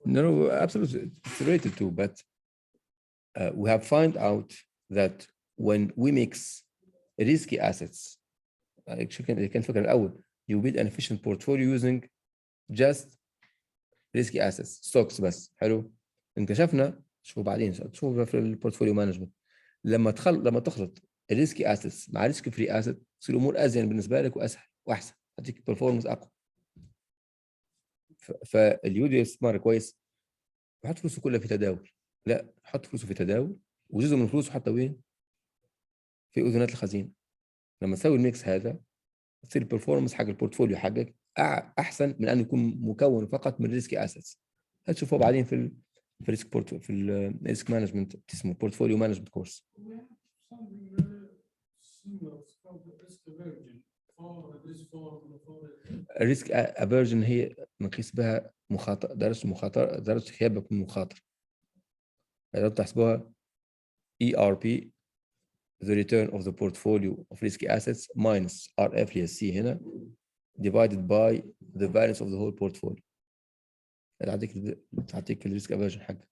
No, absolutely, it's related to, but we have found out that when we mix risky assets, actually كان فكر الأول, you build an efficient portfolio using just risky assets, stocks بس. حلو. انكشفنا شوف بعدين شوف في البورتفوليو مانجمنت لما تخلط الريسكي اسيتس مع ريسك فري اسيت تصير الامور ازين بالنسبه لك واسهل واحسن، هتديك برفورمانس اقوى. فاليودي استثمار كويس، يحط فلوسه كلها في تداول، لا حط فلوسه في تداول وجزء من فلوسه حتى وين؟ في اذونات الخزينه. لما تسوي الميكس هذا تصير البرفورمانس حق البورتفوليو حقك احسن من ان يكون مكون فقط من ريسكي اسيتس. هتشوفوه بعدين في الريسك في الريسك مانجمنت اسمه بورتفوليو مانجمنت كورس. الريسك افيرجن هي نقيس بها مخاطره، درجه خيابك من المخاطره. لو تحسبوها ERP the return of the portfolio of risky assets minus RF اللي هي C هنا divided by the variance of the whole portfolio. تعطيك الريسك افيرجن حقك.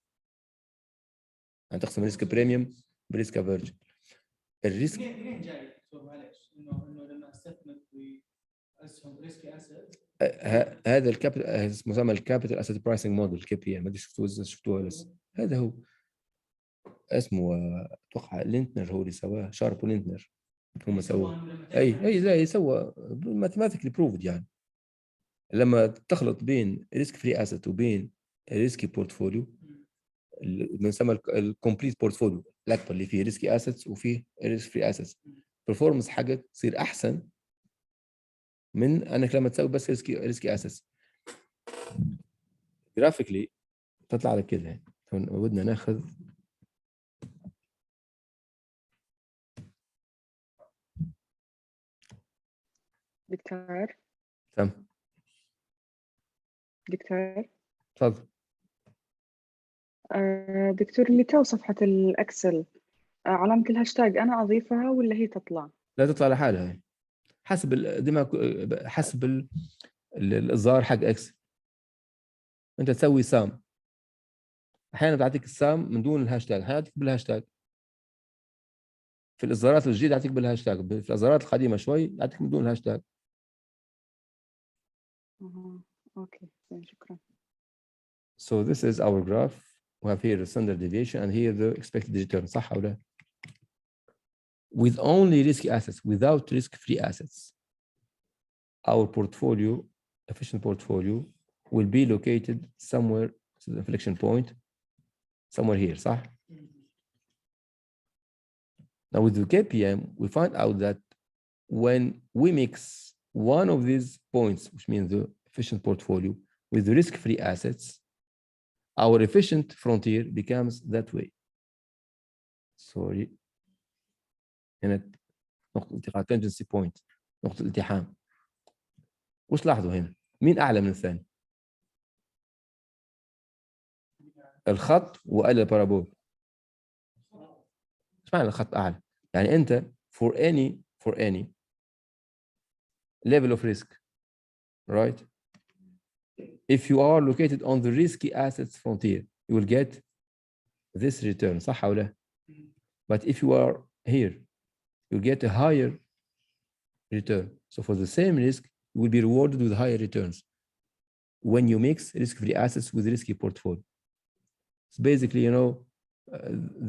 يعني تقسم الريسك بريميوم بريسك افيرجن. الريسك منين جاي دكتور معلش انه لما استثمر في اسهم ريسكي اسيت هذا الكابيتال مسمى الكابيتال اسيت برايسنج موديل كي بي ام، ما ادري شفتوه لسه. هذا هو اسمه اتوقع لينتنر هو اللي سواه، شارب ولينتنر هم سووه. اي لا سوى ماثيماتيكلي بروفد يعني. لما تخلط بين ريسك فري اسيت وبين ريسكي بورتفوليو بنسمى الكومبليت بورتفوليو الاكبر اللي فيه ريسكي اسيتس وفيه ريسك فري اسيتس، البرفورمانس حقك تصير احسن من انك لما تسوي بس ريسكي اسيتس. جرافيكلي تطلع لك كده. بدنا ناخذ دكتور تم دكتور تفضل. دكتور اللي تو صفحة الأكسل علامة الهاشتاج أنا أضيفها ولا هي تطلع؟ لا تطلع لحالها حسب الدماغ، حسب الإصدار حق اكس. انت تسوي سام، احيانا بتعطيك السام من دون الهاشتاج، احيانا يعطيك بالهاشتاج. في الاصدارات الجديده يعطيك بالهاشتاج، في الاصدارات القديمه شوي يعطيك من دون الهاشتاج. أوكي شكرا. So this is our graph. We have here the standard deviation and here the expected return. صح أو لا؟ With only risky assets, without risk-free assets, our portfolio, efficient portfolio, will be located somewhere, so the inflection point, somewhere here, صح? Now with the KPM, we find out that when we mix one of these points, which means the efficient portfolio, with the risk-free assets, our efficient frontier becomes that way. Sorry. هنا نقطة التقاء تنجنسي بوينت، نقطة الالتحام. وش لاحظوا هنا؟ مين أعلى من الثاني؟ الخط ولا البارابول؟ ايش معنى الخط أعلى؟ يعني أنت for any level of risk, right? If you are located on the risky assets frontier, you will get this return. صح أو لا؟ But if you are here, you get a higher return. So for the same risk, you will be rewarded with higher returns when you mix risk-free assets with risky portfolio. It's basically,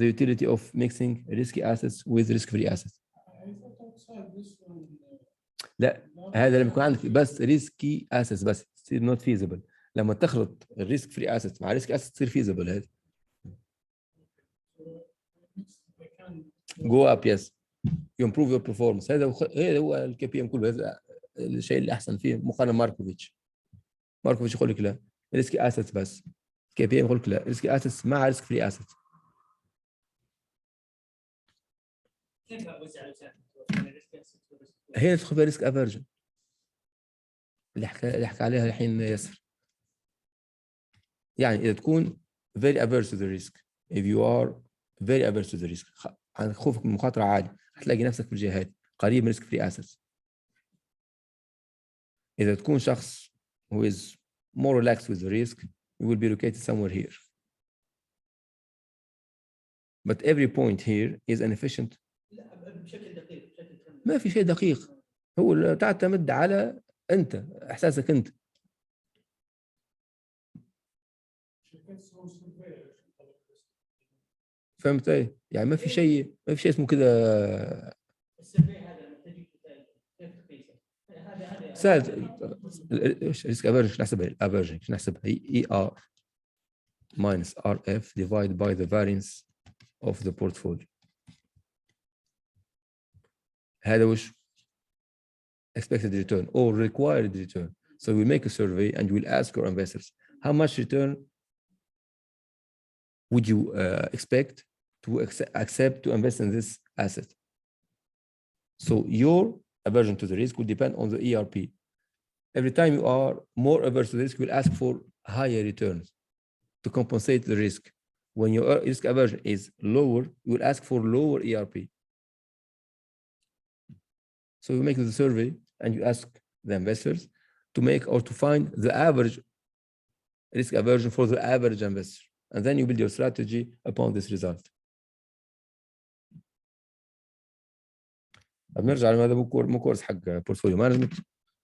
the utility of mixing risky assets with risk-free assets. لا هذا لما يكون عندك بس risky assets بس تصير not feasible. لما تخلط الريسك فري assets مع risk assets تصير feasible. هذا go up, yes. You improve your performance. هذا هو الكي بي ام كله. هذا الشيء اللي احسن فيه مقارنه ماركوفيتش يقول لك لا ريسكي اسيتس بس، كي بي ام يقول لك لا ريسكي اسيتس مع ريسك فري اسيتس. هي تدخل في ريسك افيرجن اللي حكى عليها الحين ياسر. يعني اذا تكون very averse to the risk, if you are very averse to the risk, عن خوفك من المخاطره عالي، هتلاقي نفسك في الجهه هذه قريب من ريسك فري اسيتس. إذا تكون شخص who is more relaxed with the risk, you will be located somewhere here. But every point here is an efficient. بشكل دقيق ما في شيء دقيق، هو تعتمد على أنت إحساسك أنت. فهمت إيه؟ يعني ما في شيء اسمه كذا. السيرفي هذا لما تجي كيف تقيسه؟ سهل. ريسك افريج نحسبها الافريج نحسبها اي ار minus RF divided by the variance of the portfolio. هذا وش expected return or required return. So we make a survey and we'll ask your investors how much return would you expect to accept to invest in this asset. So your aversion to the risk will depend on the ERP. Every time you are more averse to the risk, you will ask for higher returns to compensate the risk. When your risk aversion is lower, you will ask for lower ERP. So you make the survey and you ask the investors to make or to find the average risk aversion for the average investor. And then you build your strategy upon this result. بنرجع لهذا مو كورس حق بورتفوليو مانجمنت،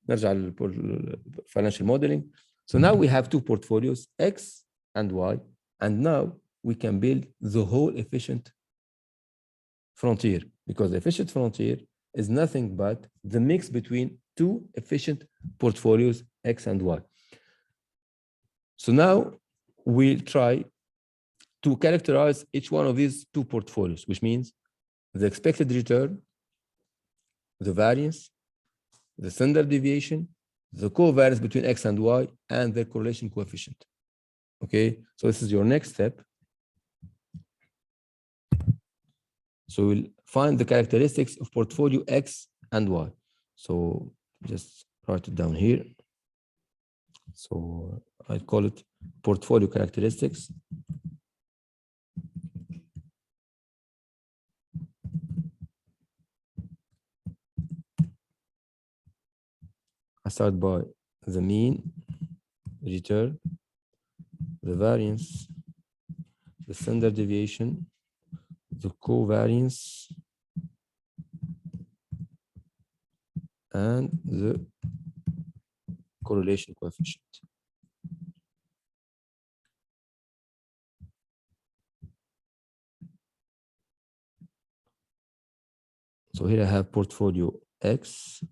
نرجع للفاينانشال موديلنج. So now we have two portfolios, X and Y, and now we can build the whole efficient frontier, because the efficient frontier is nothing but the mix between two efficient portfolios, X and Y. So now we'll try to characterize each one of these two portfolios, which means the expected return, the variance, the standard deviation, the covariance between X and Y, and their correlation coefficient. Okay, so this is your next step. So we'll find the characteristics of portfolio X and Y. So just write it down here. So I call it portfolio characteristics. I start by the mean return, the variance, the standard deviation, the covariance, and the correlation coefficient. So here I have portfolio X,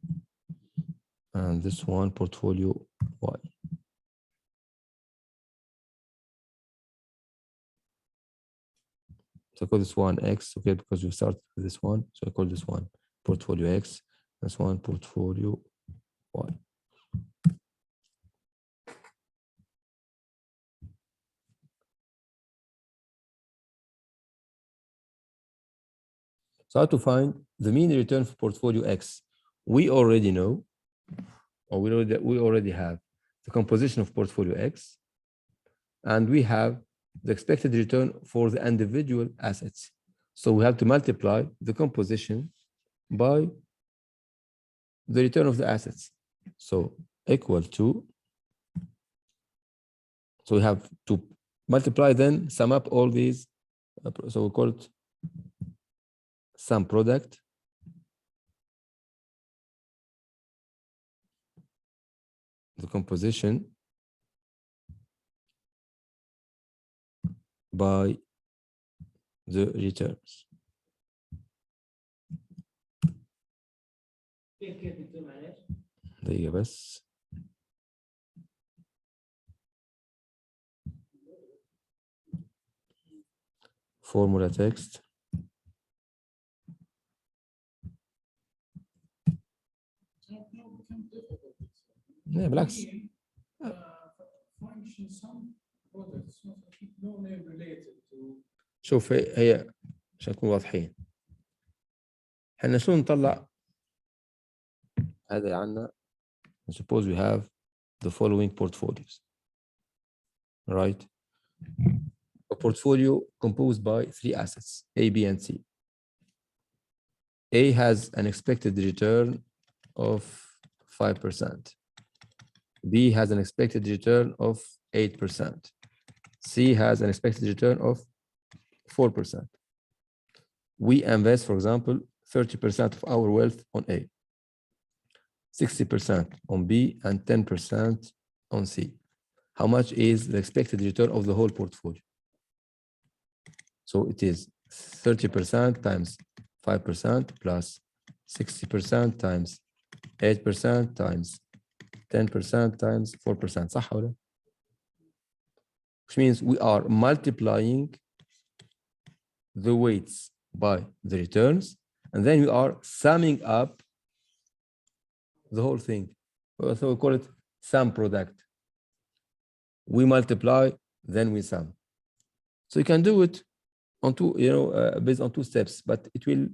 and this one portfolio Y. So I call this one X, okay, because we started with this one. So I call this one portfolio X, this one portfolio Y. So how to find the mean return for portfolio X? We already know, or we already have the composition of portfolio X, and we have the expected return for the individual assets. So we have to multiply the composition by the return of the assets. So equal to, so we have to multiply, then sum up all these. So we call it sum product the composition by the returns. كيف دكتور معلش؟ دقيقة بس. Formula text. لا بالعكس. شوف هي عشان نكون واضحين، احنا شلون نطلع هذا عنا. Suppose we have the following portfolios, right? A portfolio composed by three assets, A, B, and C. A has an expected return of 5%. B has an expected return of 8%. C has an expected return of 4%. We invest, for example, 30% of our wealth on A, 60% on B, and 10% on C. How much is the expected return of the whole portfolio? So it is 30% times 5% plus 60% times 8% times 10% times 4%. صح ولا؟ Which means we are multiplying the weights by the returns, and then we are summing up the whole thing. So we call it sum product. We multiply, then we sum. So you can do it on two, based on two steps, but it will,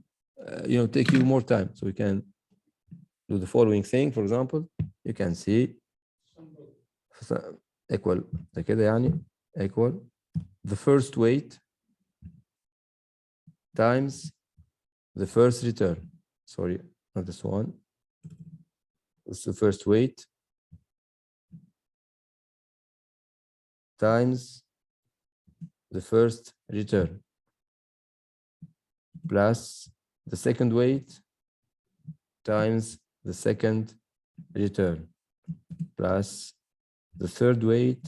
take you more time. So you can do the following thing. For example, you can see equal كده يعني equal the first weight times the first return. Sorry, not this one. It's the first weight times the first return plus the second weight times the second return plus the third weight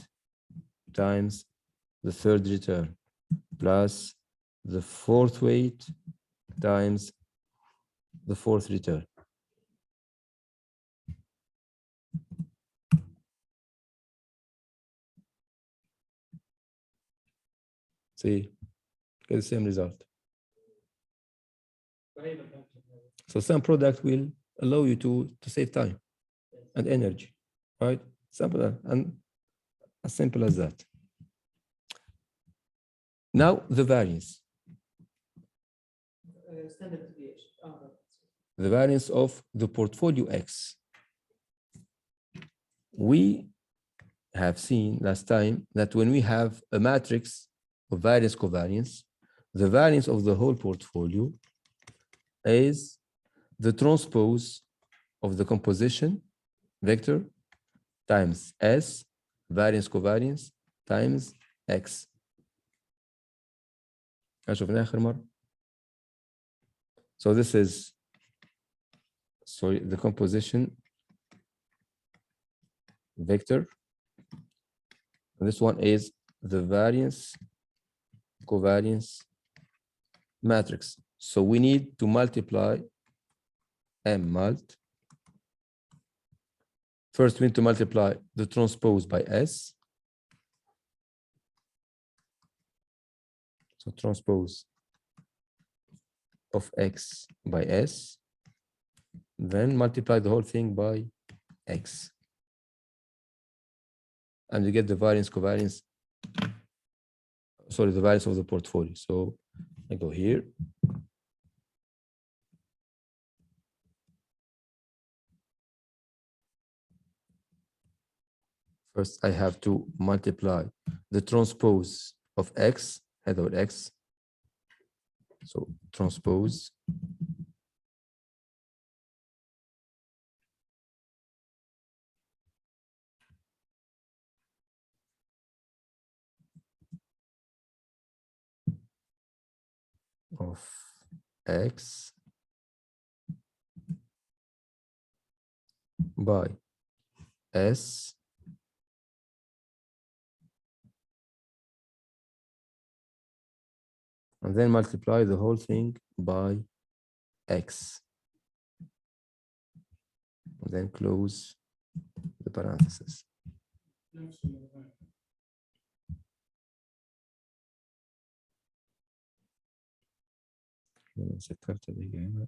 times the third return plus the fourth weight times the fourth return. See, get the same result. So some product will allow you to save time and energy, right? Simple and as simple as that. Now the variance. Standard deviation. The variance of the portfolio X. We have seen last time that when we have a matrix of variance covariance, the variance of the whole portfolio is the transpose of the composition vector times S variance covariance times X. شفناها آخر مرة. So this is the composition vector. And this one is the variance covariance matrix. So we need to multiply M mult. First, we need to multiply the transpose by S. So transpose of X by S. Then multiply the whole thing by X. And you get the variance covariance, sorry, the variance of the portfolio. So I go here. First, I have to multiply the transpose of X, head over X. So transpose of X by S and then multiply the whole thing by X and then close the parenthesis. سكرت دي هنا.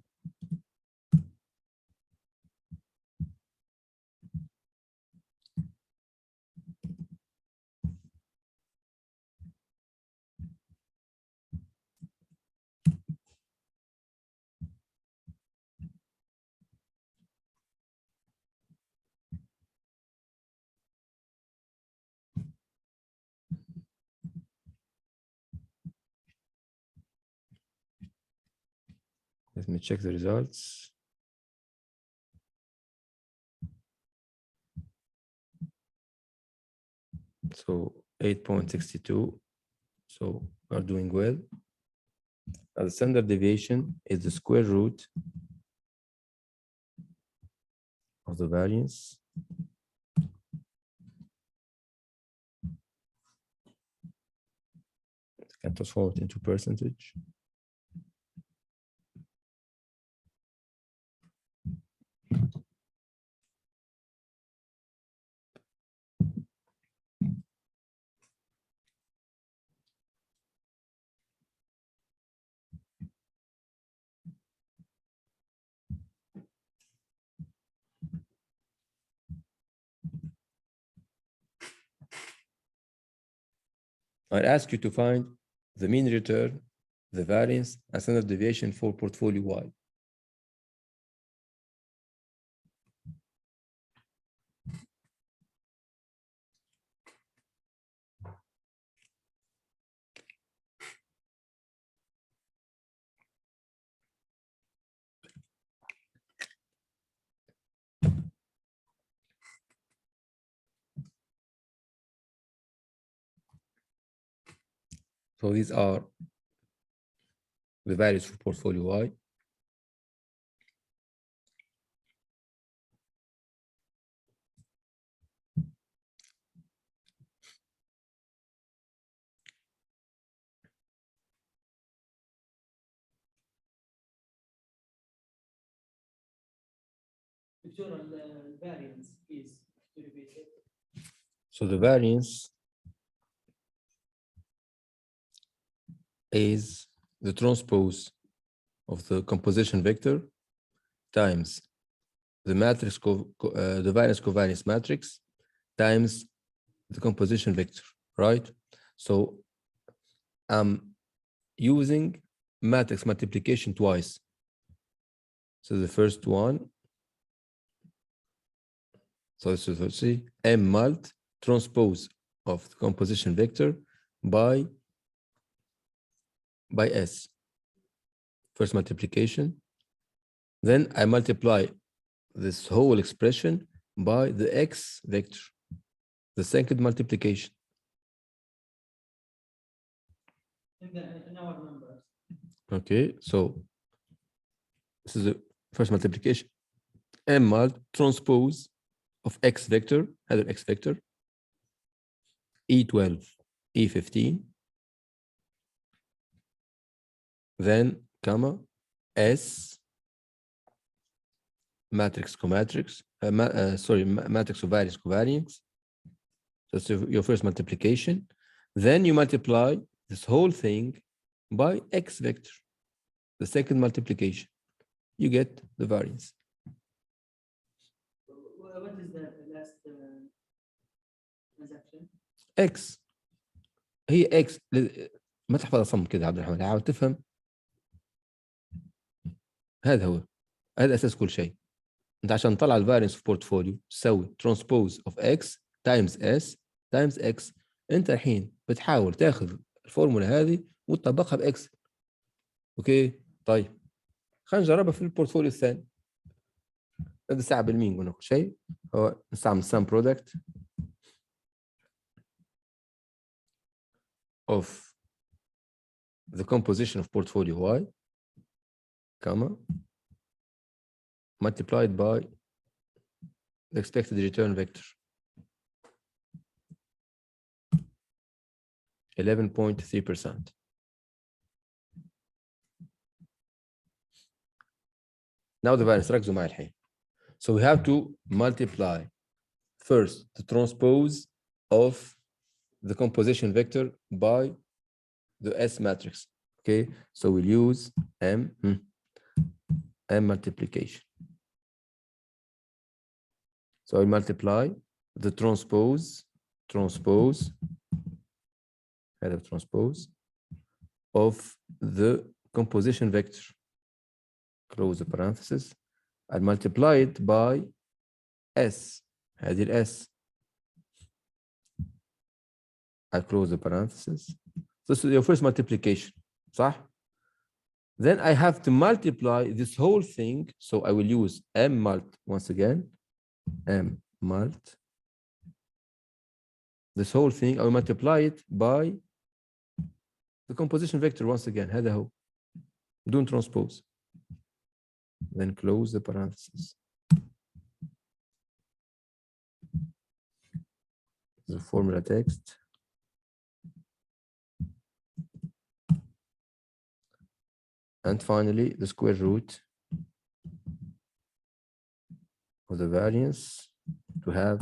Let me check the results. So 8.62. So we are doing well. Now the standard deviation is the square root of the variance can transform it into percentage. I'll ask you to find the mean return, the variance, and standard deviation for portfolio Y. So these are the values for portfolio Y. دكتور الفاريانس is derivative. So the variance is the transpose of the composition vector times the matrix the variance covariance matrix times the composition vector, right? So I'm using matrix multiplication twice. So the first one, so this is, let's see, M mult transpose of the composition vector by S. First multiplication. Then I multiply this whole expression by the X vector, the second multiplication. In our numbers. Okay, so this is the first multiplication. M mult transpose of X vector, header X vector, E12, E15, then comma S matrix comatrix, matrix of variance covariance. That's your first multiplication. Then you multiply this whole thing by X vector, the second multiplication. You get the variance. What is the last transaction? X هي X. ما تحفظ صم كده عبد الرحمن، حاول تفهم. هذا اساس كل شيء. انت عشان تطلع الفارينس في بورتفوليو تسوي ترانسبوز اوف X تايمز S تايمز X. انت الحين بتحاول تاخذ الفورمولا هذه وتطبقها باكسل. اوكي طيب خلينا نجربها في البورتفوليو الثاني. هذا صعب بالمين قلنا كل شيء. هو نستعمل sum product of the composition of portfolio Y, comma, multiplied by the expected return vector, 11.3%. Now the variance, ركزوا معي الحين. So we have to multiply first the transpose of the composition vector by the S matrix. Okay, so we'll use M multiplication. So I multiply the transpose of the composition vector. Close the parenthesis. I multiply it by S. هذه ال S. I close the parenthesis. This is your first multiplication. صح? Then I have to multiply this whole thing. So I will use M mult once again. M mult. This whole thing, I will multiply it by the composition vector once again. هذا هو. بدون transpose. Then close the parenthesis. The formula text. And finally, the square root of the variance to have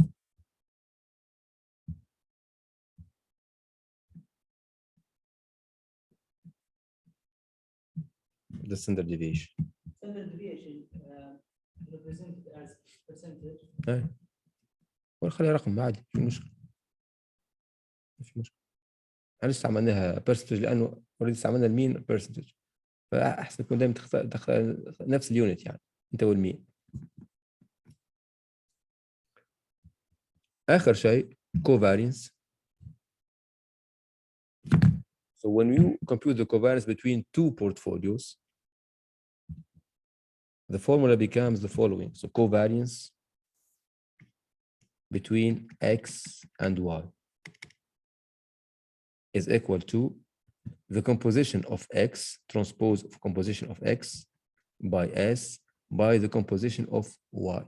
the standard deviation. Standard deviation represented as percentage. خليها رقم عادي، في مشكلة. مش مشكلة. احنا لسه عملناها percentage لأنه اوريدي استعملنا المين percentage. فأحسن يكون دايما تختار نفس اليونت يعني أنت والمين. آخر شيء covariance. So when you compute the covariance between two portfolios, the formula becomes the following. So covariance between X and Y is equal to the composition of X, transpose of composition of X by S by the composition of Y.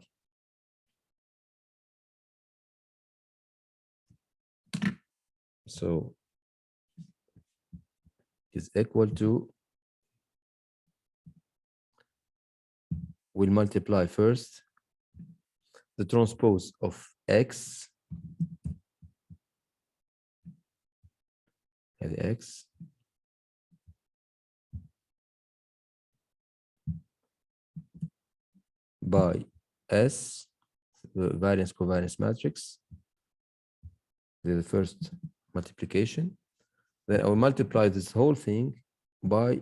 So is equal to, we'll multiply first the transpose of x هذه x by S, the variance covariance matrix, the first multiplication. Then I will multiply this whole thing by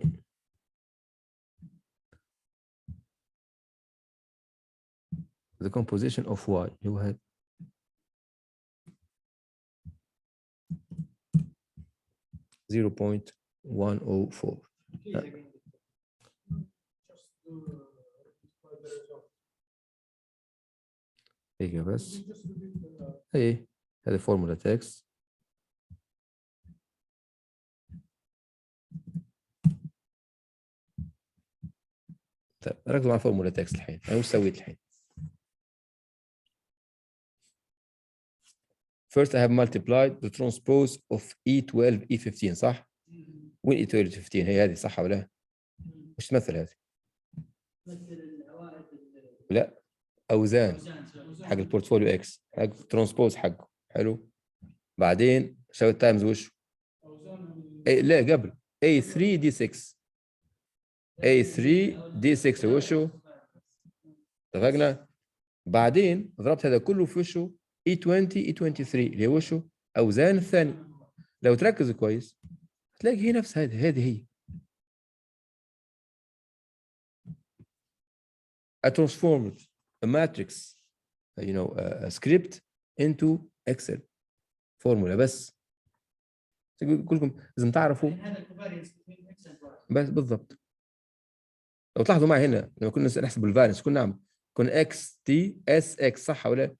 the composition of y. You had 0.104. هيك بس ايه هذه فورمولا تكست. طيب ركزوا مع فورمولا تكست الحين. انا وش سويت الحين؟ First I have multiplied the transpose of E12 E15 صح؟ وين E12 E15 هي هذه صح ولا لا؟ وش تمثل هذه؟ لا اوزان حق البورتفوليو اكس حق الترانسبوز حقه حلو. بعدين سويت تايمز وش؟ اي لا قبل A3 D6 A3 D6 وشو؟ اتفقنا؟ بعدين ضربت هذا كله في وشه E20 E23 اللي هو وشه؟ اوزان الثاني. لو تركز كويس هتلاقي هي نفس هذه هي. I transformed a matrix a script into Excel فورمولا بس. كلكم لازم تعرفوا بس بالضبط. لو تلاحظوا معي هنا لما كنا نحسب الفارينس كنا اكس تي اس اكس صح ولا؟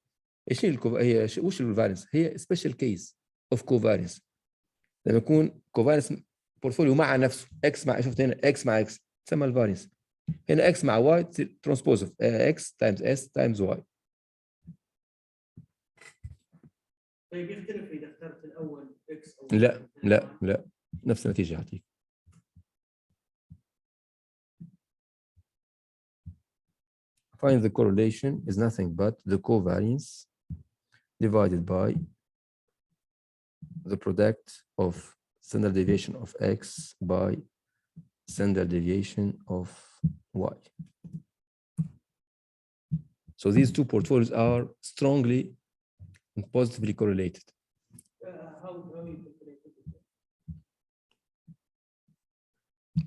ايش هي هي وش الفارينس؟ هي سبيشال كيس اوف كوفارينس. لما يكون كوفارينس بورتفوليو مع نفسه اكس مع شفت هنا اكس مع اكس تسمى الفارينس. هنا اكس مع واي ترانسبوز اوف اكس تايمز اس تايمز واي. طيب يختلف اذا اخترت الاول اكس او لا نفس النتيجه يعطيك. Find the correlation is nothing but the covariance divided by the product of standard deviation of x by standard deviation of y. So these two portfolios are strongly and positively correlated. how you calculate it?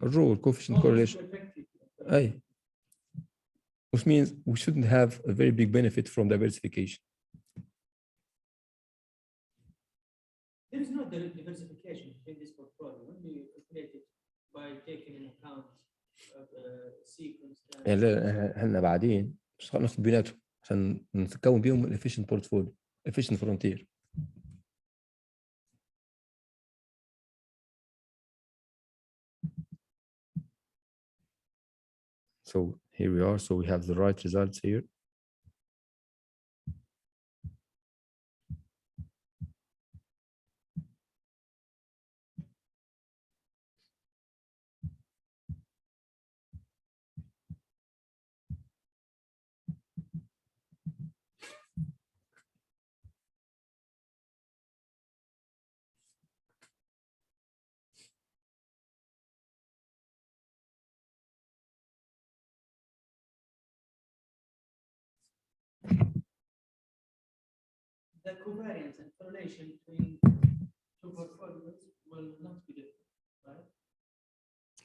A rule coefficient correlation. Aye. Which means we shouldn't have a very big benefit from diversification. There is no diversification in this portfolio. When you calculate it by taking into account sequence. يعني احنا بعدين ناخذ بيناتهم عشان نكون بيهم الافيشنت بورتفوليو efficient frontier. So here we are. So we have the right results here. The covariance and correlation between two portfolios will not be different, right?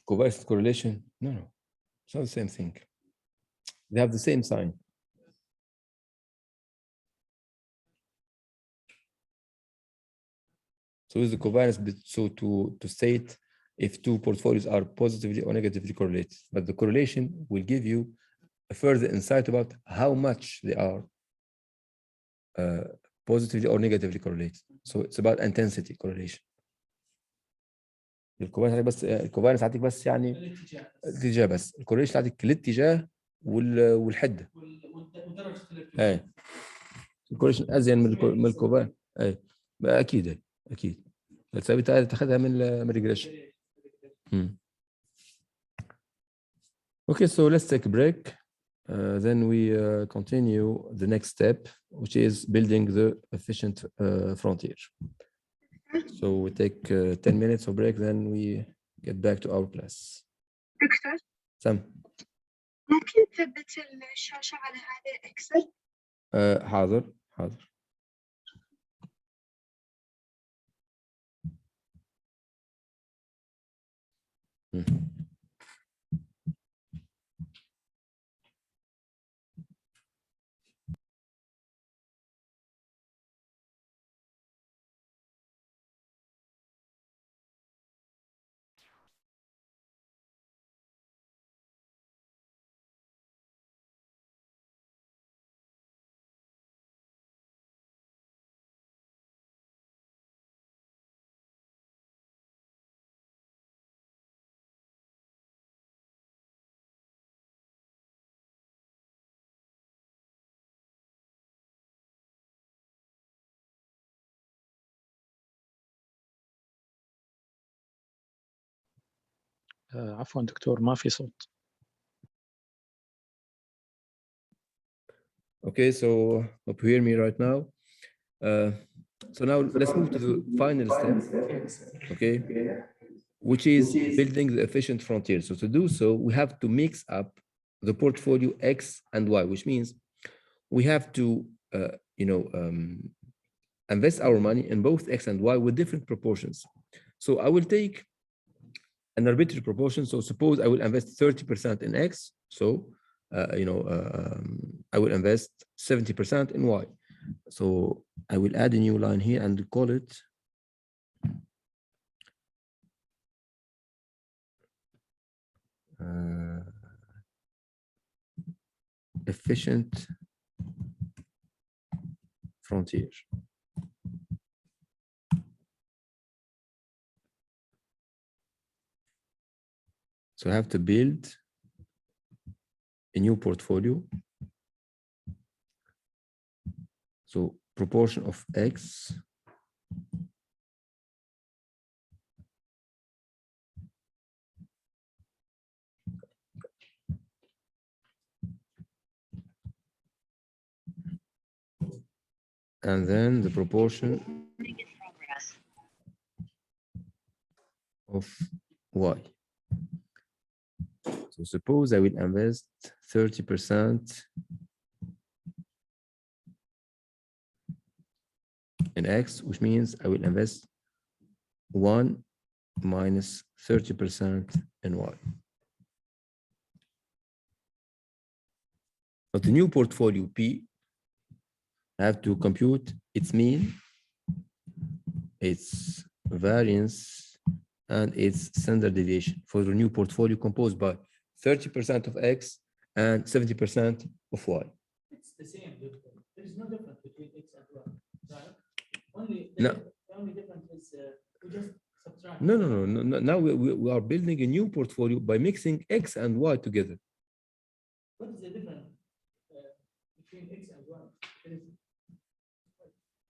Covariance correlation? No, it's not the same thing. They have the same sign. So is the covariance so to state if two portfolios are positively or negatively correlated, but the correlation will give you a further insight about how much they are positively or negatively correlated. So it's about intensity correlation. الكوفارينس بس الكوفارينس يعطيك بس يعني الاتجاه بس. الكورليشن يعطيك الاتجاه والحده ودرجه الارتفاع. الكورليشن ازين من الكوفارينس. اكيد الثابت هذه تاخذها من الريجريشن. Okay, so let's take a break. Then we continue the next step, which is building the efficient frontier. So we take 10 minutes of break, then we get back to our class. دكتور Sam. ممكن تثبت الشاشة على هذا الإكسل؟ حاضر حاضر. عفوا دكتور ما في صوت. Okay, so hope you hear me right now. So now let's move to the final step, okay, which is building the efficient frontier. So to do so, we have to mix up the portfolio X and Y, which means we have to, invest our money in both X and Y with different proportions. So I will take an arbitrary proportion. So suppose I will invest 30% in X. So, I will invest 70% in Y. So I will add a new line here and call it efficient frontier. So I have to build a new portfolio. So proportion of X and then the proportion of Y. So suppose I will invest 30% in X, which means I will invest 1 minus 30% in Y. But the new portfolio P, I have to compute its mean, its variance, and its standard deviation for the new portfolio composed by 30% of X and 70% of Y. It's the same. There is no difference between X and Y, right? No. The only difference is we just subtract. No. Now we are building a new portfolio by mixing X and Y together. What is the difference between X and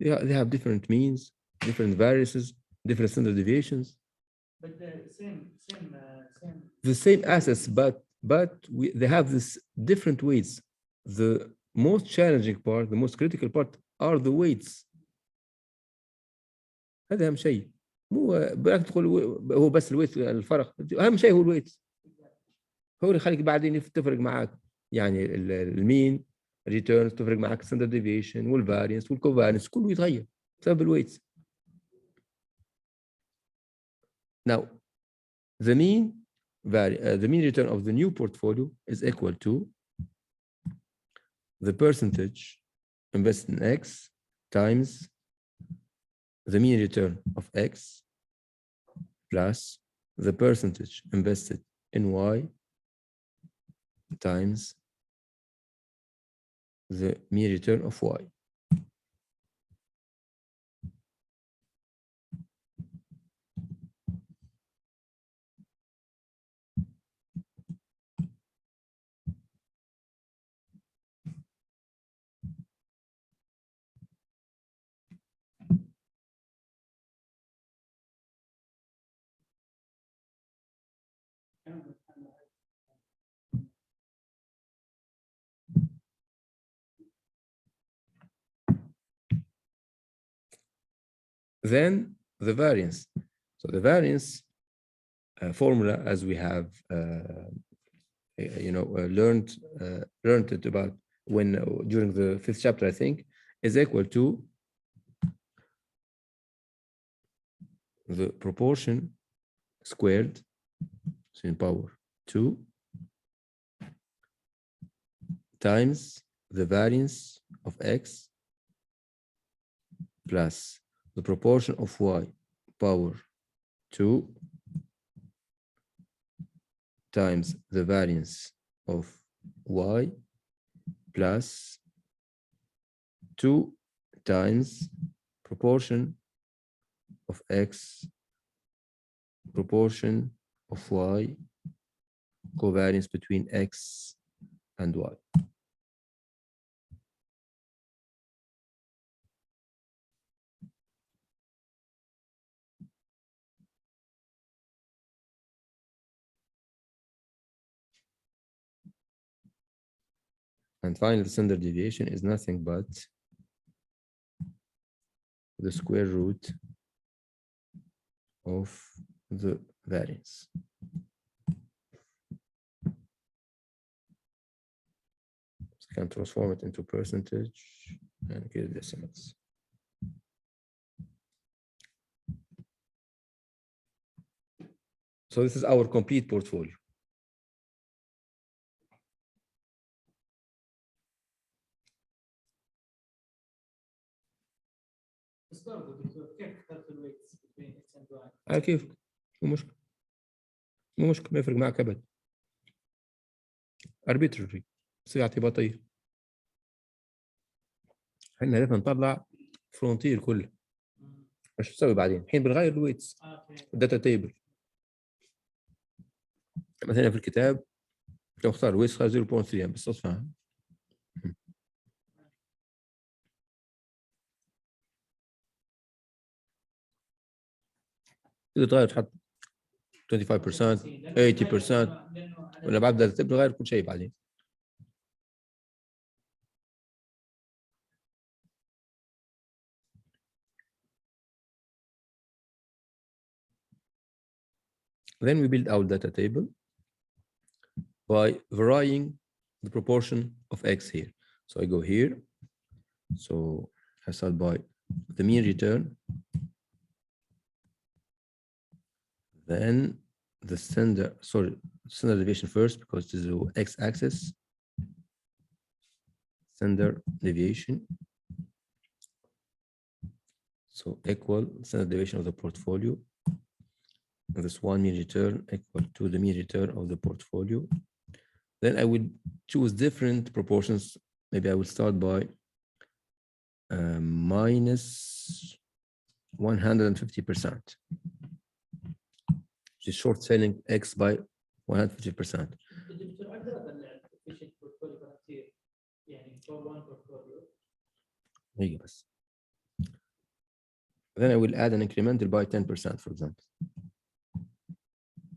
Y? They have different means, different variances, different standard deviations. But the same. The same assets, but they have this different weights. The most challenging part, the most critical part, are the weights. هذا أهم شيء. مو بدك تقول هو بس الويت الفرق، أهم شيء هو الويت. هو اللي يخليك بعدين تفرق معك، يعني المين ريتيرن تفرق معك ستاندرد ديفيشن والفارينس والكوفالنس كله يتغير بسبب الويتس. Now, the mean return of the new portfolio is equal to the percentage invested in X times the mean return of X plus the percentage invested in Y times the mean return of Y. Then the variance. So the variance formula, as we have learned it about when during the 5th chapter, I think, is equal to the proportion squared, so in power 2, times the variance of x plus the proportion of y power 2 times the variance of y plus 2 times proportion of x proportion of y covariance between x and y. And finally, the standard deviation is nothing but the square root of the variance. So I can transform it into percentage and get decimals. So this is our complete portfolio. بس برضه دكتور كيف اخترت الويتس بين اكس اند واي؟ على كيفك، مو مشكلة، مو مشكلة، ما يفرق معك أبد. arbitrary، صيغة اعتباطية. احنا هدفنا نطلع فرونتير كله. ايش تسوي بعدين؟ الحين بنغير الويتس الداتا تيبل. مثلا في الكتاب لو اختار ويتس 0.3 بالصدفة. تقدر تغير تحط 25% 80% ولا بعد الداتا تيبل نغير كل شيء بعدين. Then we build our data table by varying the proportion of x here. So I go here. So I start by the mean return, then the standard deviation first because this is the x-axis. Standard deviation. So equal standard deviation of the portfolio. This one mean return equal to the mean return of the portfolio. Then I will choose different proportions. Maybe I will start by minus 150%. Which is short selling X by 150%. الدكتور اقدر اطلع efficient portfolio كثير يعني for one portfolio. هي بس. Then I will add an incremental by 10%, for example.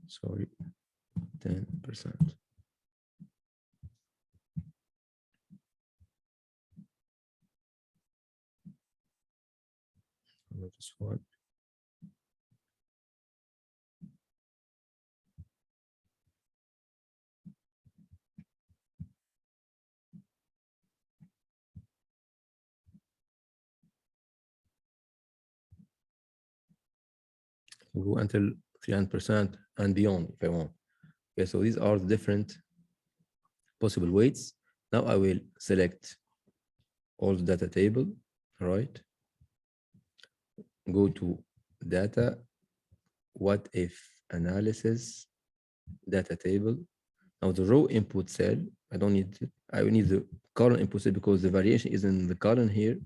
Sorry, 10%. This one. Go until 300% and beyond if I want. Okay, so these are the different possible weights. Now I will select all the data table, right? Go to data, what if analysis, data table. Now the row input cell, I don't need it. I will need the column input cell because the variation is in the column here.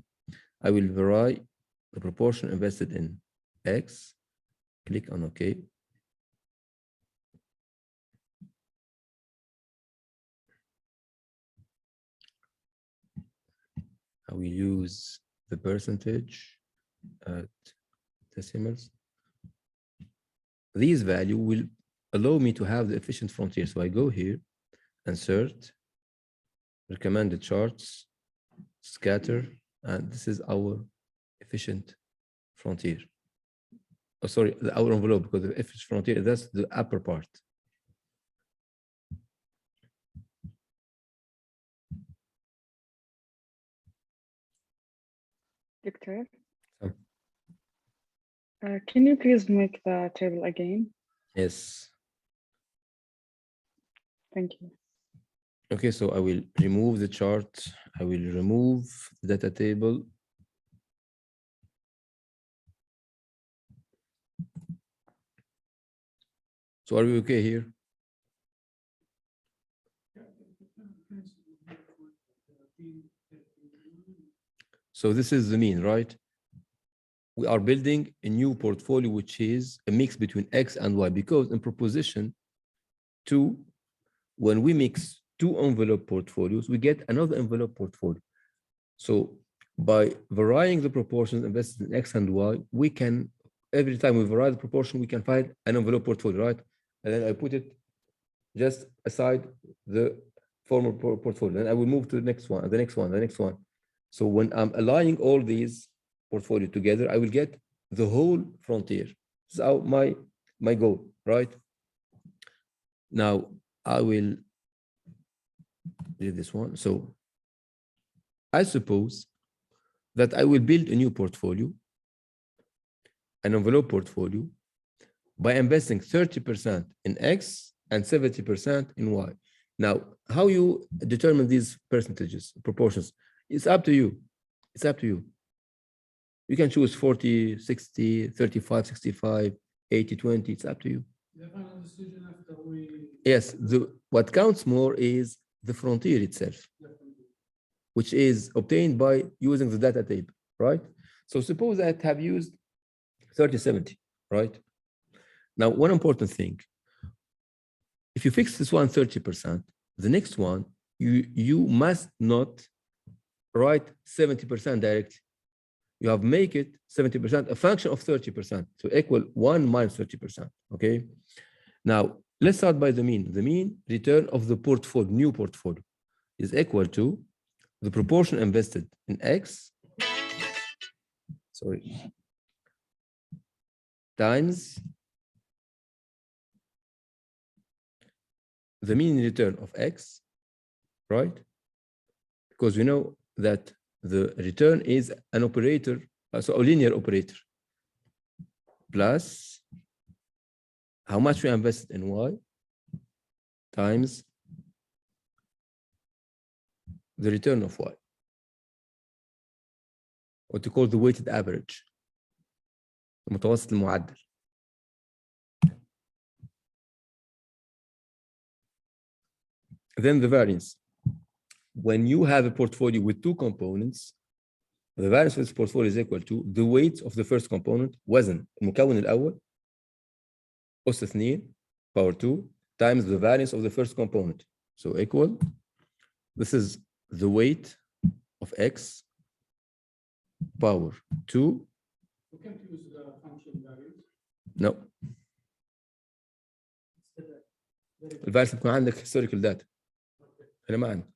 I will vary the proportion invested in X. Click on OK. I will use the percentage at decimals. These value will allow me to have the efficient frontier. So I go here, insert, recommended charts, scatter, and this is our efficient frontier. Oh, sorry, our envelope, because if it's frontier, that's the upper part. Doctor, Oh. Can you please make the table again? Yes. Thank you. Okay, so I will remove the chart. I will remove the data table. So are we okay here? So this is the mean, right? We are building a new portfolio, which is a mix between X and Y, because in proposition 2, when we mix two envelope portfolios, we get another envelope portfolio. So by varying the proportions invested in X and Y, we can, every time we vary the proportion, we can find an envelope portfolio, right? And then I put it just aside the former portfolio. Then I will move to the next one, the next one, the next one. So when I'm aligning all these portfolio together, I will get the whole frontier. So my goal, right? Now I will do this one. So I suppose that I will build a new portfolio, an envelope portfolio, by investing 30% in X and 70% in Y. Now, how you determine these percentages, proportions, it's up to you. It's up to you. You can choose 40, 60, 35, 65, 80, 20. It's up to you. The final decision after we. Yes, what counts more is the frontier itself, which is obtained by using the data table, right? So suppose I have used 30/70, right? Now, one important thing, if you fix this one 30%, the next one, you must not write 70% directly. You have make it 70% a function of 30%, so equal 1 minus 30%, okay? Now, let's start by the mean. The mean return of the portfolio, new portfolio, is equal to the proportion invested in X, times the mean return of X, right? Because we know that the return is an operator, so a linear operator, plus how much we invested in Y times the return of Y, what you call the weighted average, المتوسط المعدل. Then the variance. When you have a portfolio with two components, the variance of this portfolio is equal to the weight of the first component, وزن المكون الأول أس 2 power 2 times the variance of the first component. So equal, this is the weight of X power 2. We can't use the function variance. No. الفاريانس بتكون عندك historical data. أنا ما عندي.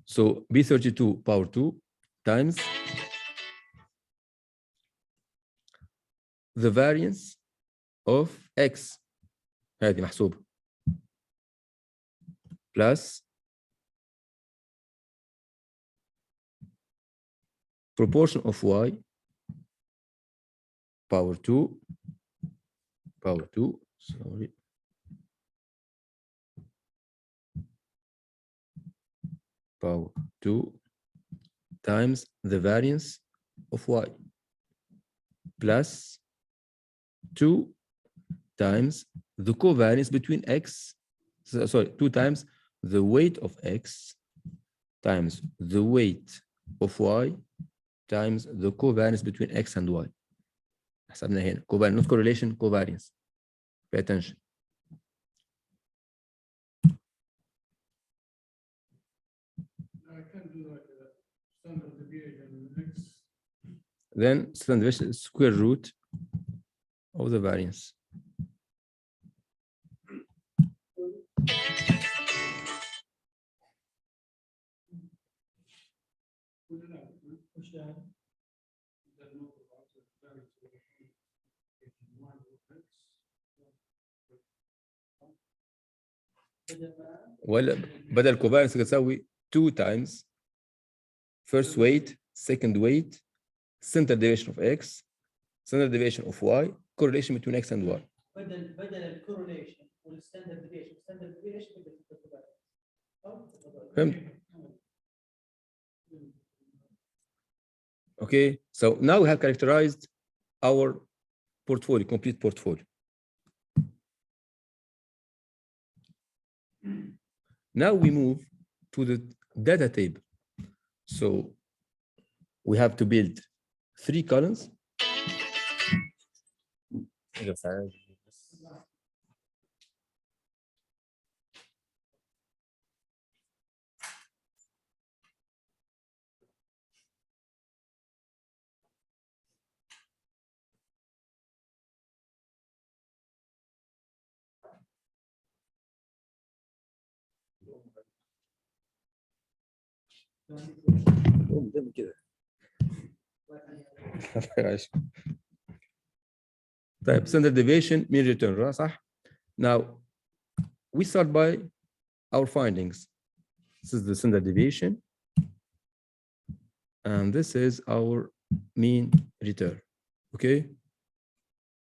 So B32 power 2 times the variance of X هذه محسوبة plus proportion of Y power 2 sorry, power 2 times the variance of Y plus 2 times the covariance between X, sorry, 2 times the weight of X times the weight of Y times the covariance between X and Y. حسبنا هنا covariance, not correlation, covariance. Pay attention. I can do like a standard deviation X. Then standard deviation is square root of the variance. ولا بدل covariance تساوي 2 times first weight, second weight, standard deviation of x, standard deviation of y, correlation between x and y. بدل الكورليشن والستاندرد ديفيشن بدل فهمت؟ Okay, so now we have characterized our portfolio, complete portfolio. Now we move to the data table. So we have to build 3 columns. طيب standard deviation mean return صح؟ Now we start by our findings. This is the standard deviation and this is our mean return. Okay?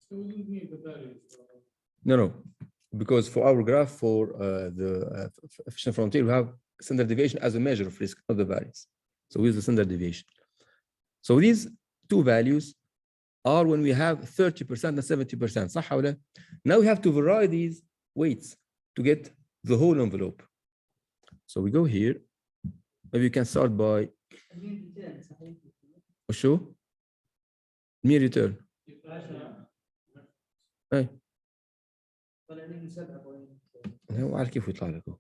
So we don't need the values. No, because for our graph for the efficient frontier, we have standard deviation as a measure of risk, not the variance. So we use the standard deviation. So these 2 values are when we have 30% and 70%. صح ولا؟ Now we have to vary these weights to get the whole envelope. So we go here. Maybe you can start by وشو؟ mean return. اي هو عارف كيف يطلع لك هو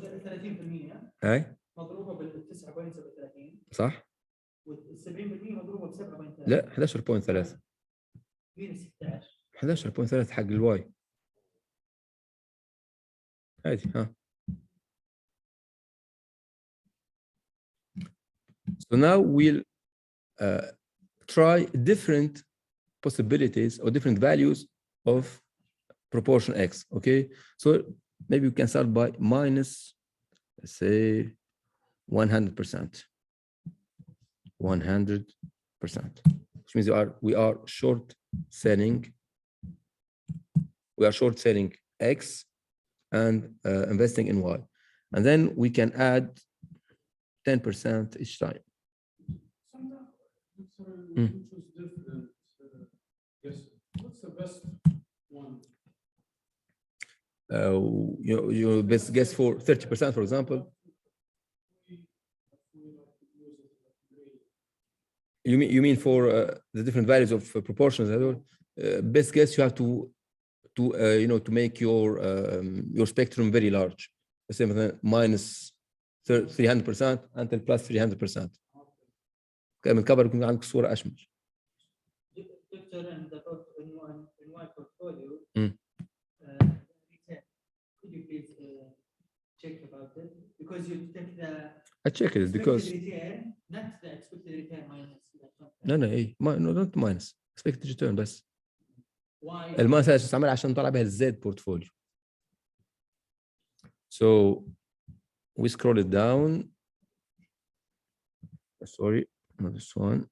30% هاي مضروبه بال 9.37 صح؟ وال 70% مضروبه ب 7.3 لا 11.3 مين 16 11.3 حق الواي عادي ها. So now we'll try different possibilities or different values of proportion x. Okay, so maybe we can start by minus, let's say 100%. 100%, which means we are short selling. We are short selling x and investing in y, and then we can add 10% each time. Sometimes we choose different. Yes. What's the best one? Your best guess for 30%, for example. You mean for the different values of proportions? Best guess you have to make your spectrum very large. Let's say minus 300% until plus 300%. من كبر يكون عندك صورة أشمل. دكتور in my portfolio. Could you please check about it? Because you take the I check it because return, not the expected return minus. No, not minus. Expected return بس. Why? الماينس هذا استعمل عشان نطلع بها الزد portfolio. So we scroll it down. Sorry, not this one.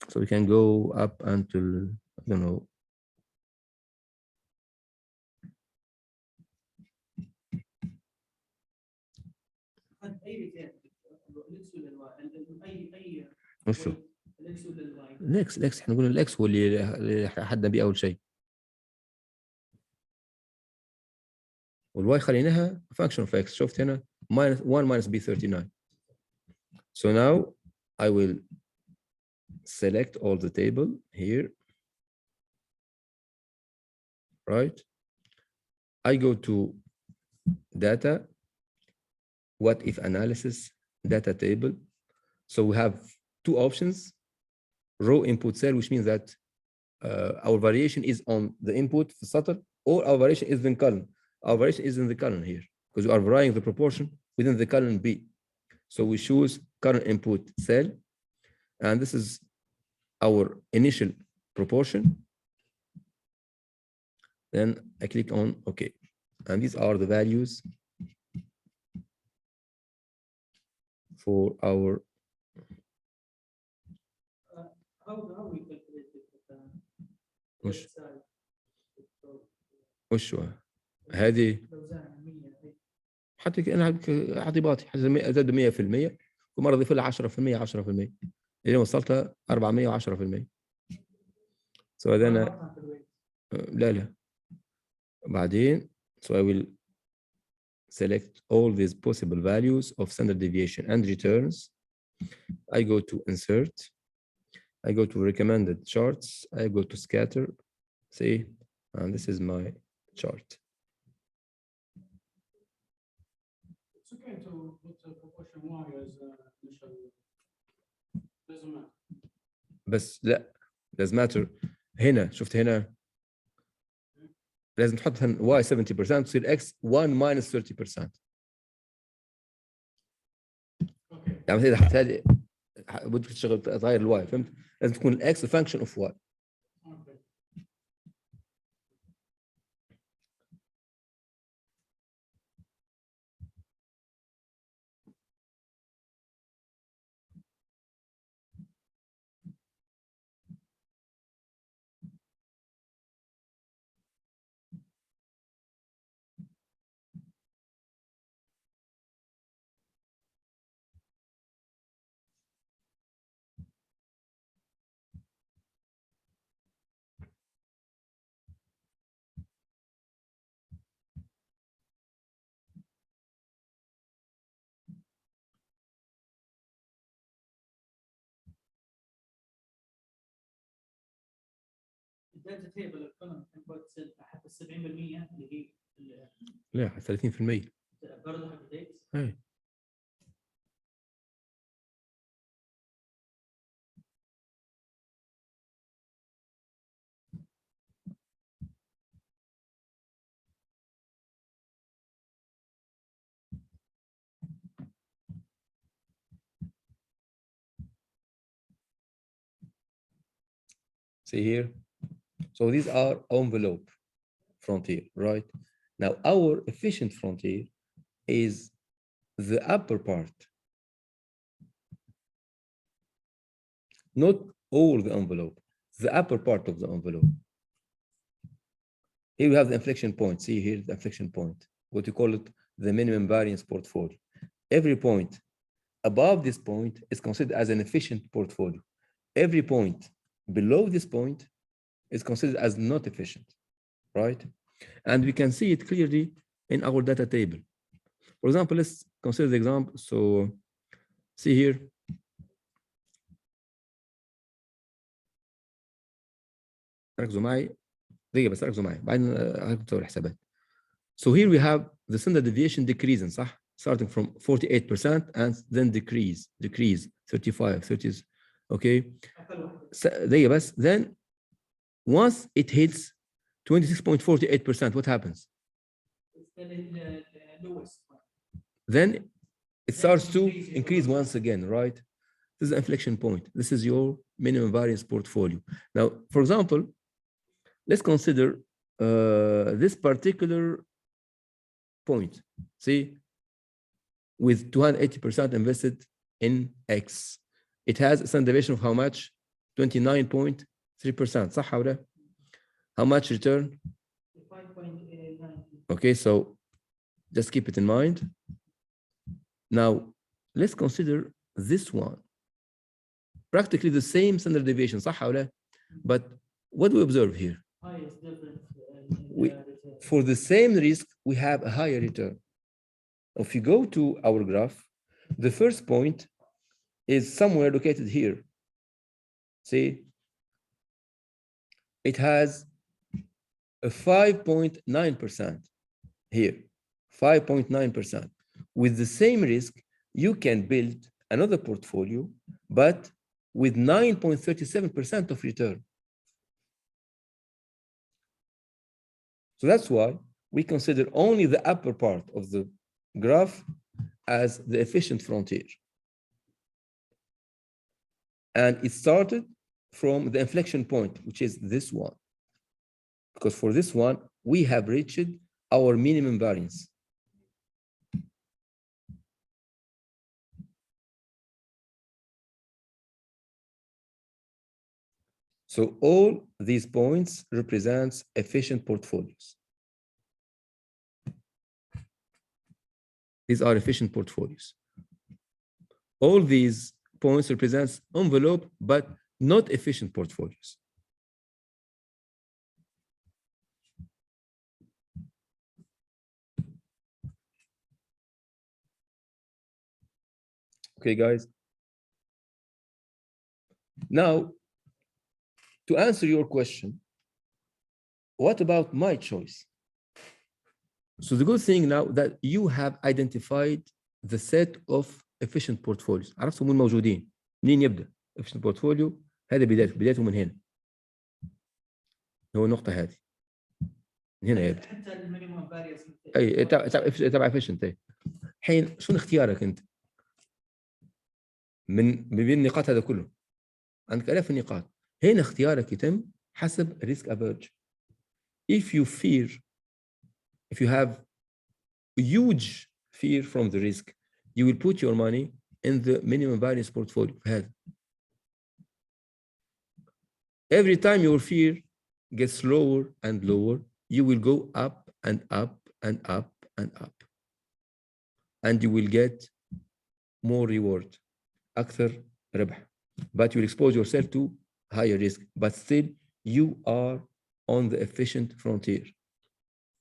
So we can go up until, I don't know. وشو؟ الاكس احنا نقول الاكس هو اللي حدنا بيه اول شيء. والواي خليناها function of x. شفت هنا -1 minus b39. So now I will select all the table here. Right? I go to data, what if analysis, data table. So we have 2 options, row input cell, which means that our variation is on the input في السطر, or our variation is in column. Our variation is in the column here because we are varying the proportion within the column B. So we choose current input cell, and this is our initial proportion. Then I click on OK. And these are the values for our how we calculate it? وش left side. وش هو؟ هذه لو زاد 100 حتى انا اعطيباتي زاد 100% ومره اضيف لها 10% الى وصلت 410%. So هذا انا لا بعدين so I will select all these possible values of standard deviation and returns. I go to insert, I go to recommended charts, I go to scatter, see, and this is my chart. It's okay to put proportion Y as initial. Doesn't matter. بس لا doesn't matter. هنا شفت هنا لازم تحط y 70% تصير x 1 minus 30%. Okay. يعني اذا حطيت هذه بدك تشتغل تغير الواي فهمت؟ لازم تكون الاكس function of y. Okay. الداتا تيبل الكولوم انبوت حتى 70% اللي هي لا 30%. برضه حق ديت. اي see here. So these are envelope frontier, right? Now our efficient frontier is the upper part, not all the envelope, the upper part of the envelope. Here we have the inflection point. See here the inflection point, what you call it, the minimum variance portfolio. Every point above this point is considered as an efficient portfolio. Every point below this point is considered as not efficient, right? And we can see it clearly in our data table. For example, let's consider the example. So see here. ركزوا معي دقيقة بس ركزوا معي بعدين هنسوي الحسابات. So here we have the standard deviation decreasing صح? Starting from 48% and then decrease 35 30 okay. دقيقة بس then once it hits 26.48%, what happens? Then it starts to increase once again, right? This is the inflection point. This is your minimum variance portfolio. Now, for example, let's consider this particular point. See, with 280% invested in X, it has a standard deviation of how much? 29.3%. صح ولا؟ How much return? 5.9. Okay, so just keep it in mind. Now, let's consider this one. Practically the same standard deviation, صح ولا؟ But what do we observe here? For the same risk, we have a higher return. If you go to our graph, the first point is somewhere located here. See, it has a 5.9% here, 5.9%. With the same risk, you can build another portfolio, but with 9.37% of return. So that's why we consider only the upper part of the graph as the efficient frontier. And it started from the inflection point, which is this one. Because for this one, we have reached our minimum variance. So all these points represents efficient portfolios. These are efficient portfolios. All these points represents envelope, but not efficient portfolios. Okay, guys. Now, to answer your question, what about my choice? So the good thing now that you have identified the set of efficient portfolios. عرفتهم وين موجودين. منين يبدأ؟ efficient portfolio هذا بدايته من هنا. هو النقطة هذه. من هنا يبدأ. حتى المينيمم فاريانس أي تبع efficient. أي. الحين شنو اختيارك أنت؟ من بين النقاط هذا كله. عندك آلاف النقاط. هنا اختيارك يتم حسب risk average. If you have a huge fear from the risk, you will put your money in the minimum variance portfolio. Every time your fear gets lower and lower, you will go up and up and up and up. And you will get more reward, أكثر ربح. But you will expose yourself to higher risk. But still, you are on the efficient frontier,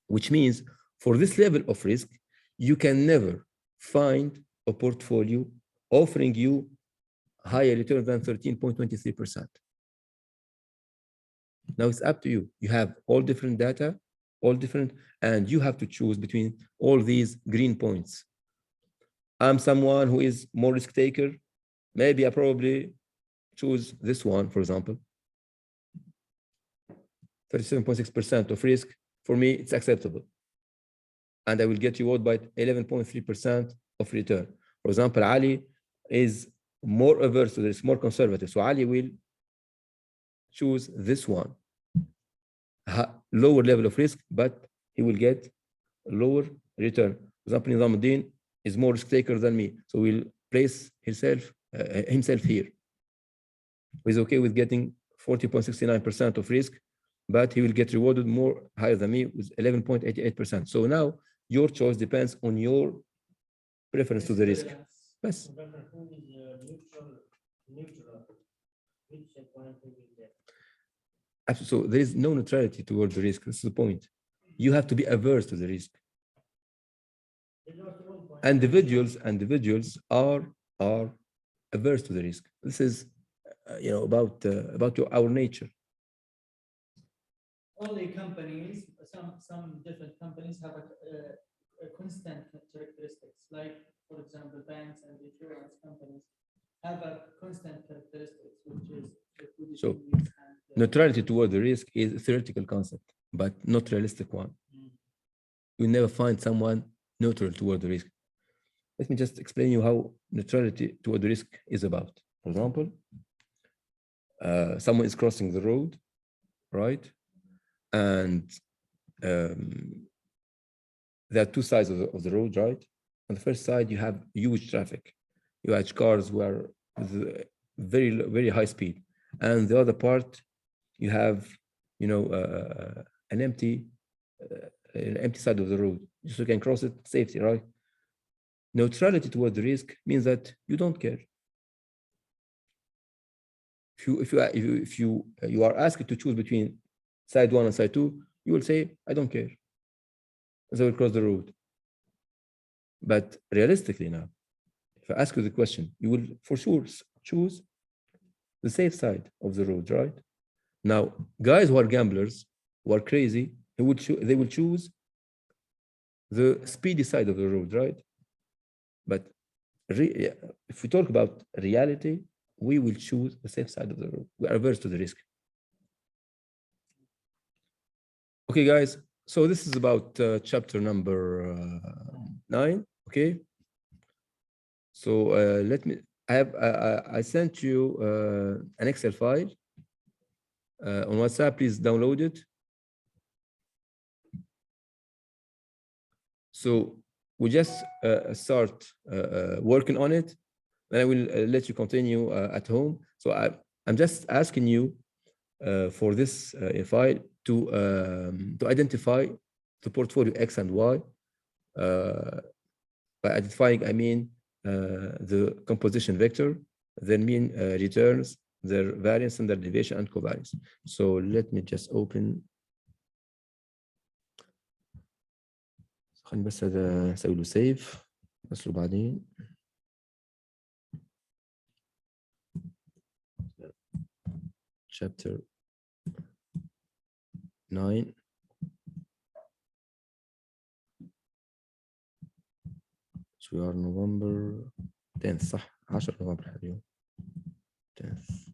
which means for this level of risk, you can never find a portfolio offering you higher return than 13.23%. Now it's up to you. You have all different data, all different, and you have to choose between all these green points. I'm someone who is more risk taker. Maybe I probably choose this one, for example. 37.6% of risk. For me, it's acceptable. And I will get reward by 11.3% of return. For example, Ali is more averse to this, more conservative. So Ali will choose this one. Lower level of risk, but he will get lower return. For example, Nizamuddin is more risk taker than me. So we'll place himself here. He's okay with getting 40.69% of risk, but he will get rewarded more higher than me with 11.88%. So now your choice depends on your preference to the risk. Yes. So there is no neutrality toward the risk. That's the point. You have to be averse to the risk. Individuals are averse to the risk. This is, about our nature. Only companies, some different companies have a constant characteristics. Like, for example, banks and insurance companies have a constant characteristics, which is so neutrality toward the risk is a theoretical concept, but not realistic one. You never find someone neutral toward the risk. Let me just explain you how neutrality toward the risk is about. For example, someone is crossing the road, right? And there are two sides of the road, right? On the first side, you have huge traffic. You have cars who are with very, very high speed. And the other part, you have, an empty side of the road. So you can cross it safely, right? Neutrality toward the risk means that you don't care. If you are asked to choose between side one and side two, you will say, I don't care. So I will cross the road. But realistically now, if I ask you the question, you will for sure choose the safe side of the road, right? Now, guys who are gamblers, who are crazy, they will choose the speedy side of the road, right? But if we talk about reality, we will choose the safe side of the road. We are averse to the risk. Okay, guys. So this is about chapter number 9. Okay. So I sent you an Excel file on WhatsApp, please download it. So we just start working on it, and I will let you continue at home. So I'm just asking you for this file to identify the portfolio X and Y. By identifying, I mean the composition vector, their mean returns, their variance and their deviation and covariance. So let me just open. خليني بس اسوي له سيف بس وبعدين chapter 9. So we are November 10th صح 10 نوفمبر اليوم 10th.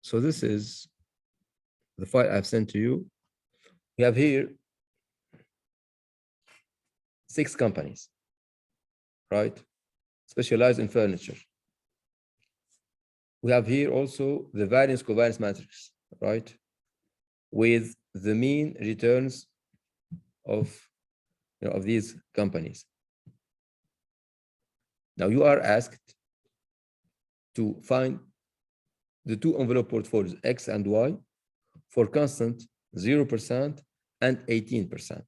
So this is the file I've sent to you. We have here 6 companies, right? Specialized in furniture. We have here also the variance covariance matrix, right? With the mean returns of, of these companies. Now you are asked to find the 2 envelope portfolios X and Y for constant 0% and 18%.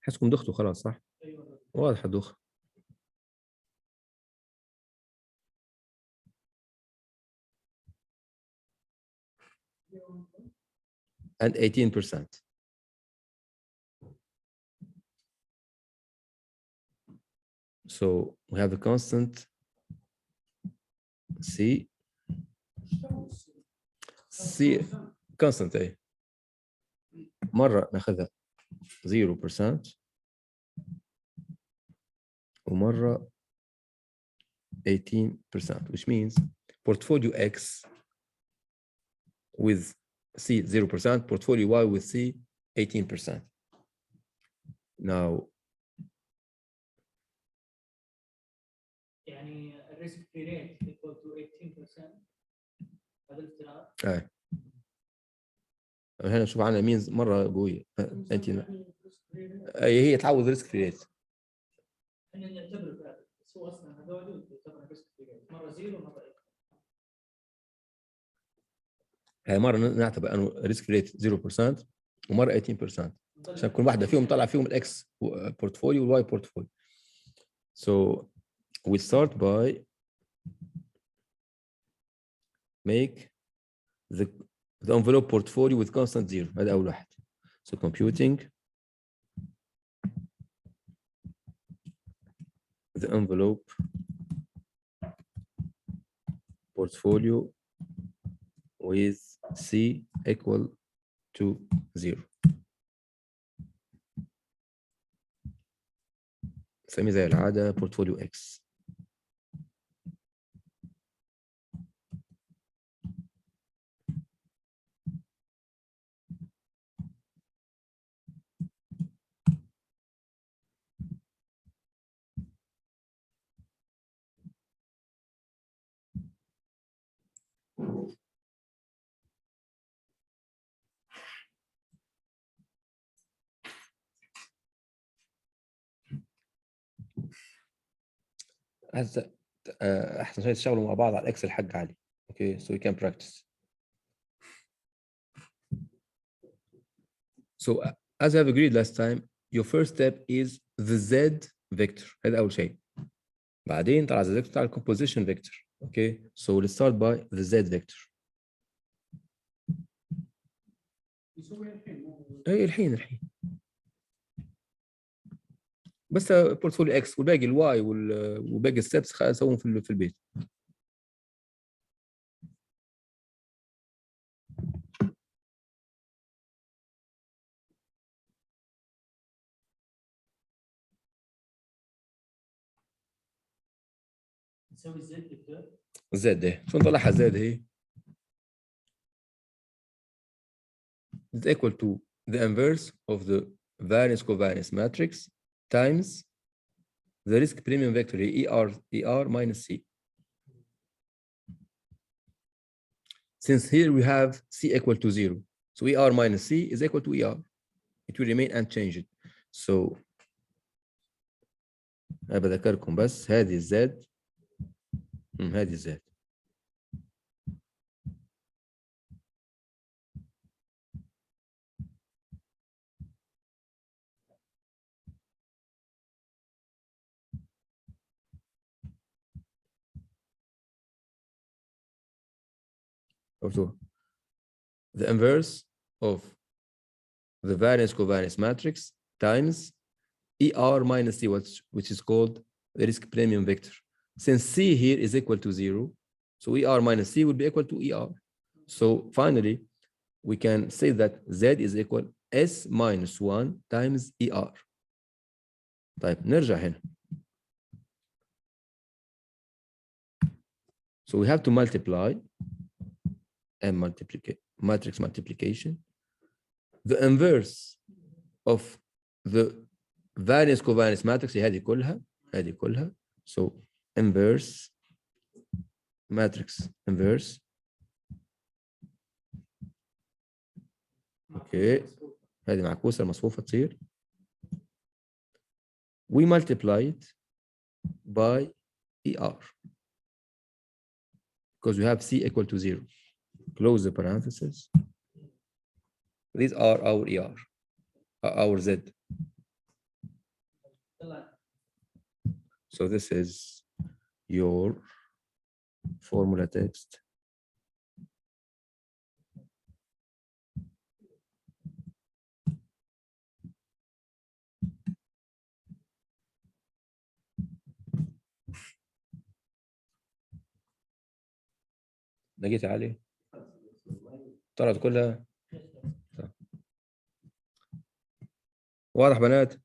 حسكم دختوا خلاص صح؟ واضح الدخ. And 18%. So we have a constant C constant ايه مرة ناخذها 0% ومرة 18%, which means portfolio X with C 0%, portfolio Y with C 18%. Now يعني الريسك فري ريت equal to 18%. هذا الافتراض. هنا نشوف عنها مين مرة قوية. انت هي تعوض ريسك فري ريت. احنا نعتبر بس هو اصلا هذول يعتبر ريسك فري ريت مرة 0 ومرة 8. هي مرة نعتبر انه ريسك فري ريت 0% ومرة 18%. عشان كل واحدة فيهم طلع فيهم الاكس بورتفوليو والواي بورتفوليو. So we start by make the envelope portfolio with constant 0. هذا أول واحد. So computing the envelope portfolio with C equal to 0. سمي زي العادة portfolio X. هسه احسن شيء تشتغلوا مع بعض على الاكسل حق علي. Okay, so we can practice. So as I have agreed last time, your first step is the Z vector. هذا أول شيء. بعدين طلع the vector على composition vector. Okay, so let's start by the Z vector. اي الحين بس بورتفوليو اكس والباقي الواي وباقي الستبس اسويهم في البيت. تساوي زد دكتور. زد اهي، شو نطلعها زد اهي؟ is equal to the inverse of the variance covariance matrix times the risk premium vector ER minus C. Since here we have C equal to 0, so ER minus C is equal to ER. It will remain unchanged. So أنا بذكركم بس هذه الزد هذه الزد. Also, the inverse of the variance covariance matrix times ER minus C, which is called the risk premium vector. Since C here is equal to 0, so ER minus C will be equal to ER. So finally, we can say that Z is equal S minus 1 times ER. طيب نرجع هنا. So we have to multiply and matrix multiplication. The inverse of the variance covariance matrix هذه كلها. So inverse matrix inverse. Okay. هذه معكوسة المصفوفة تصير. We multiply it by ER because we have C equal to 0. Close the parentheses. These are our ER, our Z. So this is your formula text. لقيت علي طلعت كلها واضح بنات.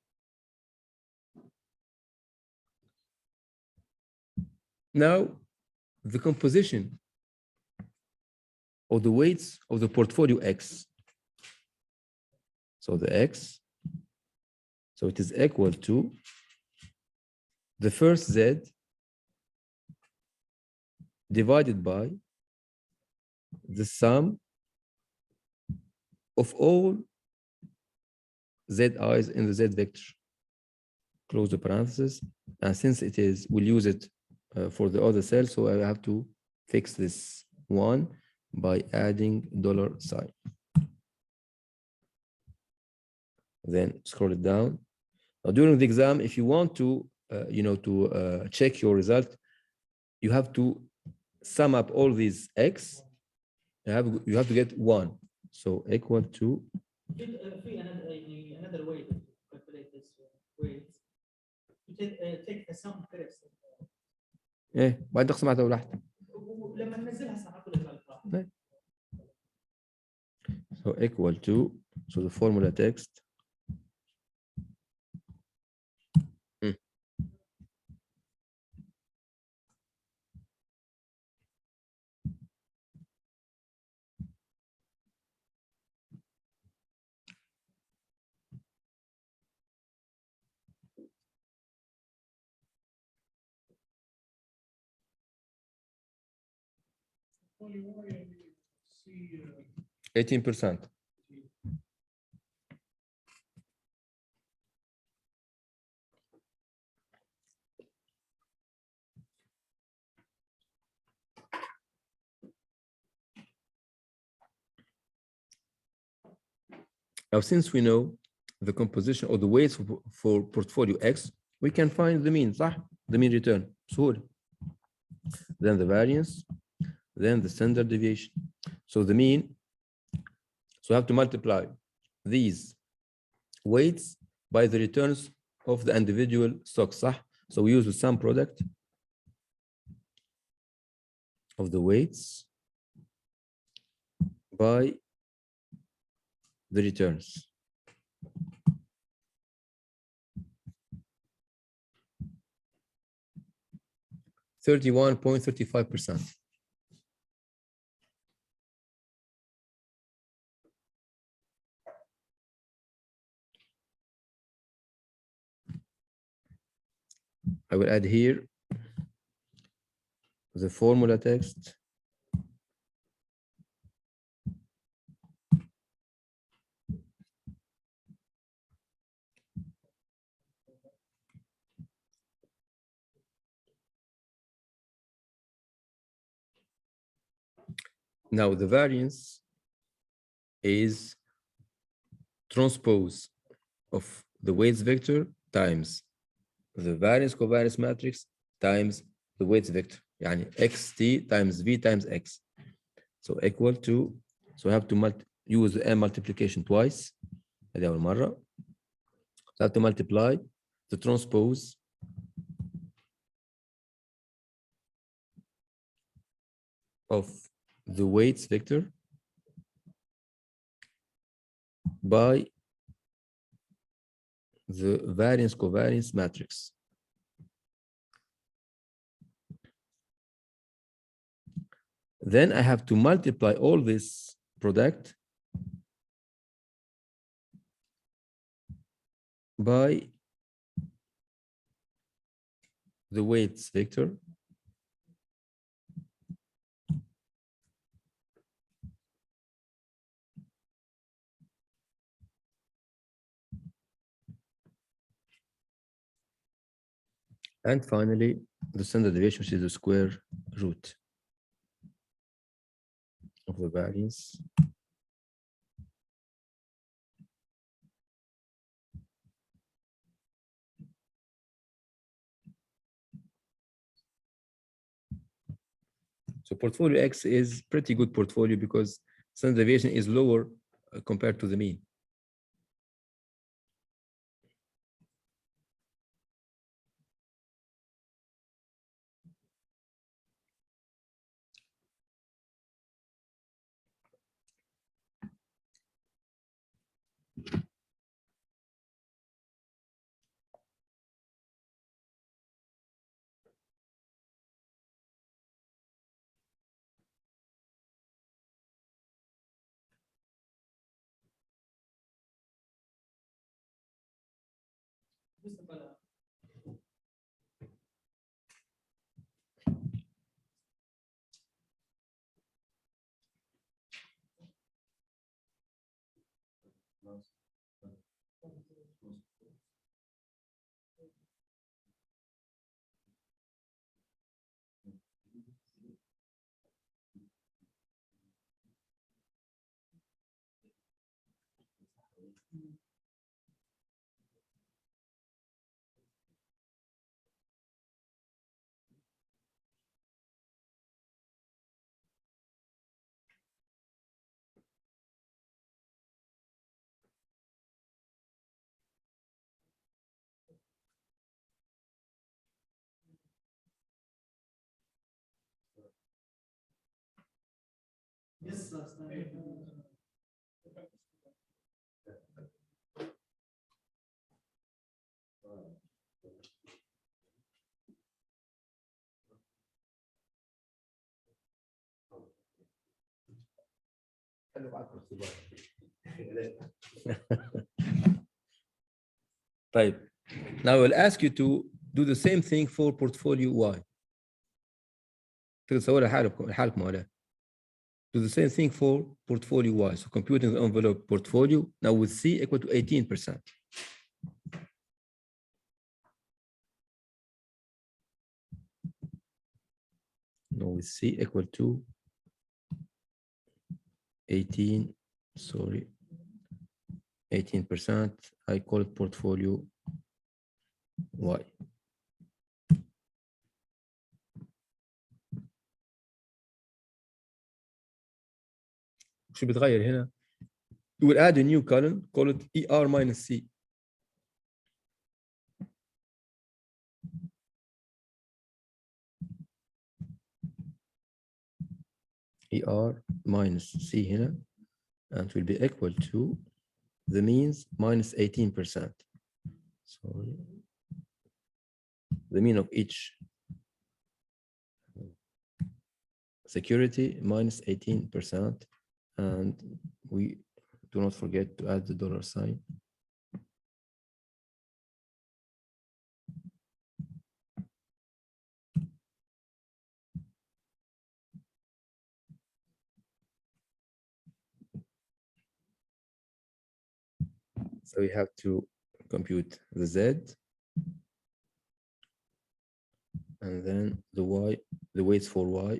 Now the composition of the weights of the portfolio X. So the X, so it is equal to the first Z divided by the sum of all ZI's in the Z vector. Close the parentheses. And since it is, we'll use it for the other cell, so I have to fix this one by adding $sign. Then scroll it down. Now, during the exam, if you want to, check your result, you have to sum up all these X. You have to get 1. So equal to. Another way to calculate this weight. You take the sum first. ايه بعد تقسم على واحدة. ولما ننزلها صح كل So equal to, so the formula text. Only why I see 18%. Now, since we know the composition or the weights for portfolio X, we can find the mean, صح? The mean return. بسهولة. Then the variance, then the standard deviation. So the mean, so we have to multiply these weights by the returns of the individual stocks, صح? So we use the sum product of the weights by the returns. 31.35%. I will add here the formula text. Now the variance is transpose of the weights vector times the variance covariance matrix times the weights vector. يعني xt times v times x. So equal to, so I have to use the m multiplication twice. هذه أول مرة. So I have to multiply the transpose of the weights vector by the variance covariance matrix. Then I have to multiply all this product by the weights vector and finally the standard deviation, which is the square root of the variance So portfolio X is pretty good portfolio because standard deviation is lower compared to the mean. Yes, last time. طيب. Now I will ask you to do the same thing for portfolio Y. تتصور حالكم ولا؟ Do the same thing for portfolio Y. So computing the envelope portfolio now with C equal to 18%. Now with C equal to 18%. I call it portfolio Y. شو بتغير هنا؟ You will add a new column, call it ER minus C. ER minus C هنا, and will be equal to the means minus 18%. Sorry. The mean of each security minus 18%, and we do not forget to add the dollar sign. So we have to compute the Z and then the Y, the weights for Y.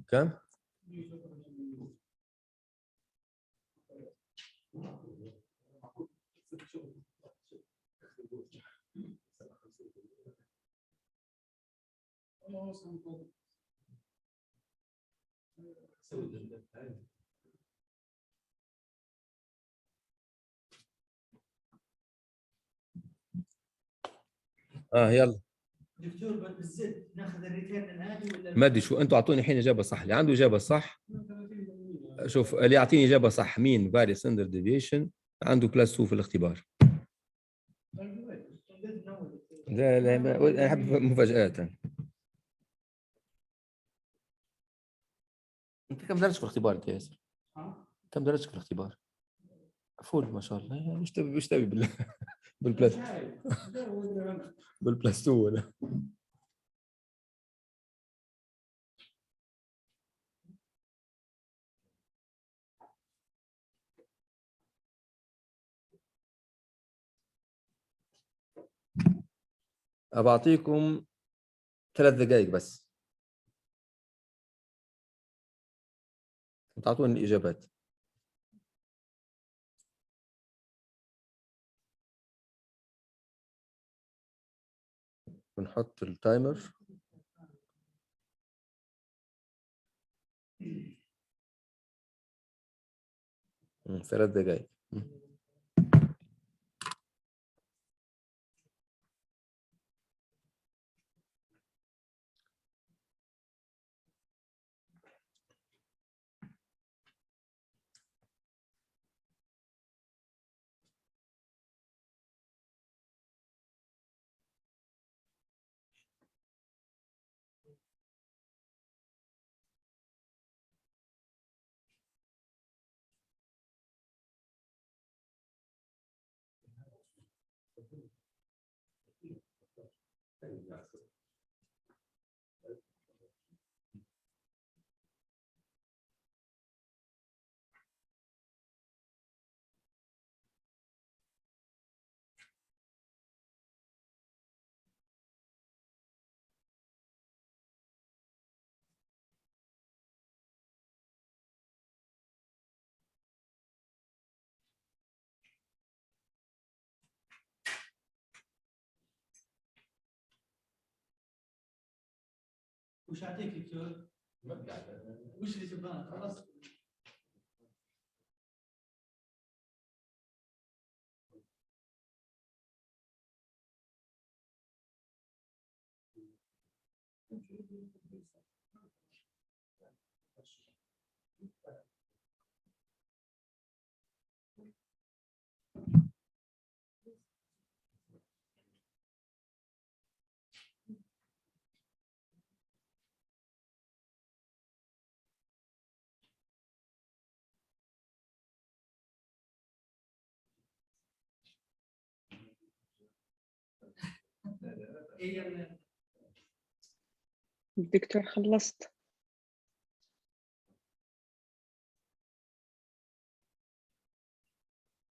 كم؟ يلا دكتور بالزد ناخذ الريتيرن العادي ولا ما ادري شو انتم اعطوني الحين اجابه صح، اللي عنده اجابه صح شوف اللي يعطيني اجابه صح مين variance standard deviation عنده كلاس 2 في الاختبار. لا لا انا احب مفاجآت. انت كم درجه في الاختبار انت يا ياسر؟ كم درجه في الاختبار؟ فول ما شاء الله، يعني مش تبي بالبلس بالبلس 2 ولا؟ أبعطيكم 3 دقائق بس تعطوني الإجابات. بنحط التايمر. ثلاث دقائق. وش اعطيك دكتور؟ وش اللي تبغاه؟ خلاص الدكتور خلصت.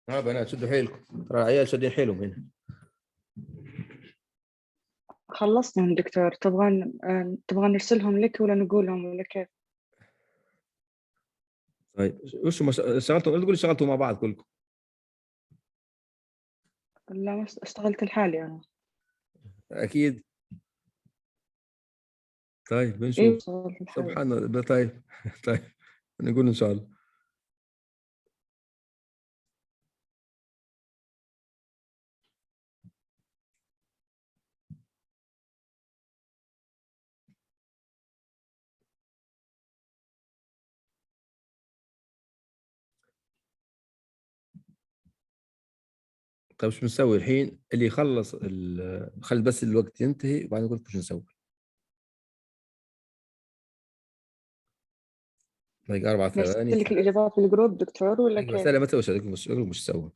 بنات شدوا حيلكم، ترى العيال شادين حيلهم هنا. خلصنا من دكتور. تبغى نرسلهم لك ولا نقولهم ولا كيف؟ طيب وش اشتغلتوا؟ تقول اشتغلتوا مع بعض كلكم؟ لا ما اشتغلت لحالي أنا. اكيد. طيب إيه بنشوف. اشتغلت لحالي. سبحان الله. طيب طيب نقول ان شاء الله. طيب شو بنسوي الحين؟ اللي يخلص خلي بس الوقت ينتهي وبعدين نقول لكم شو نسوي. دقيقة 4 ثواني. نرسل لك الإجابات بالجروب دكتور ولا دقيقة بس كيف؟ لا ما تسوي شيء، مش تسوي.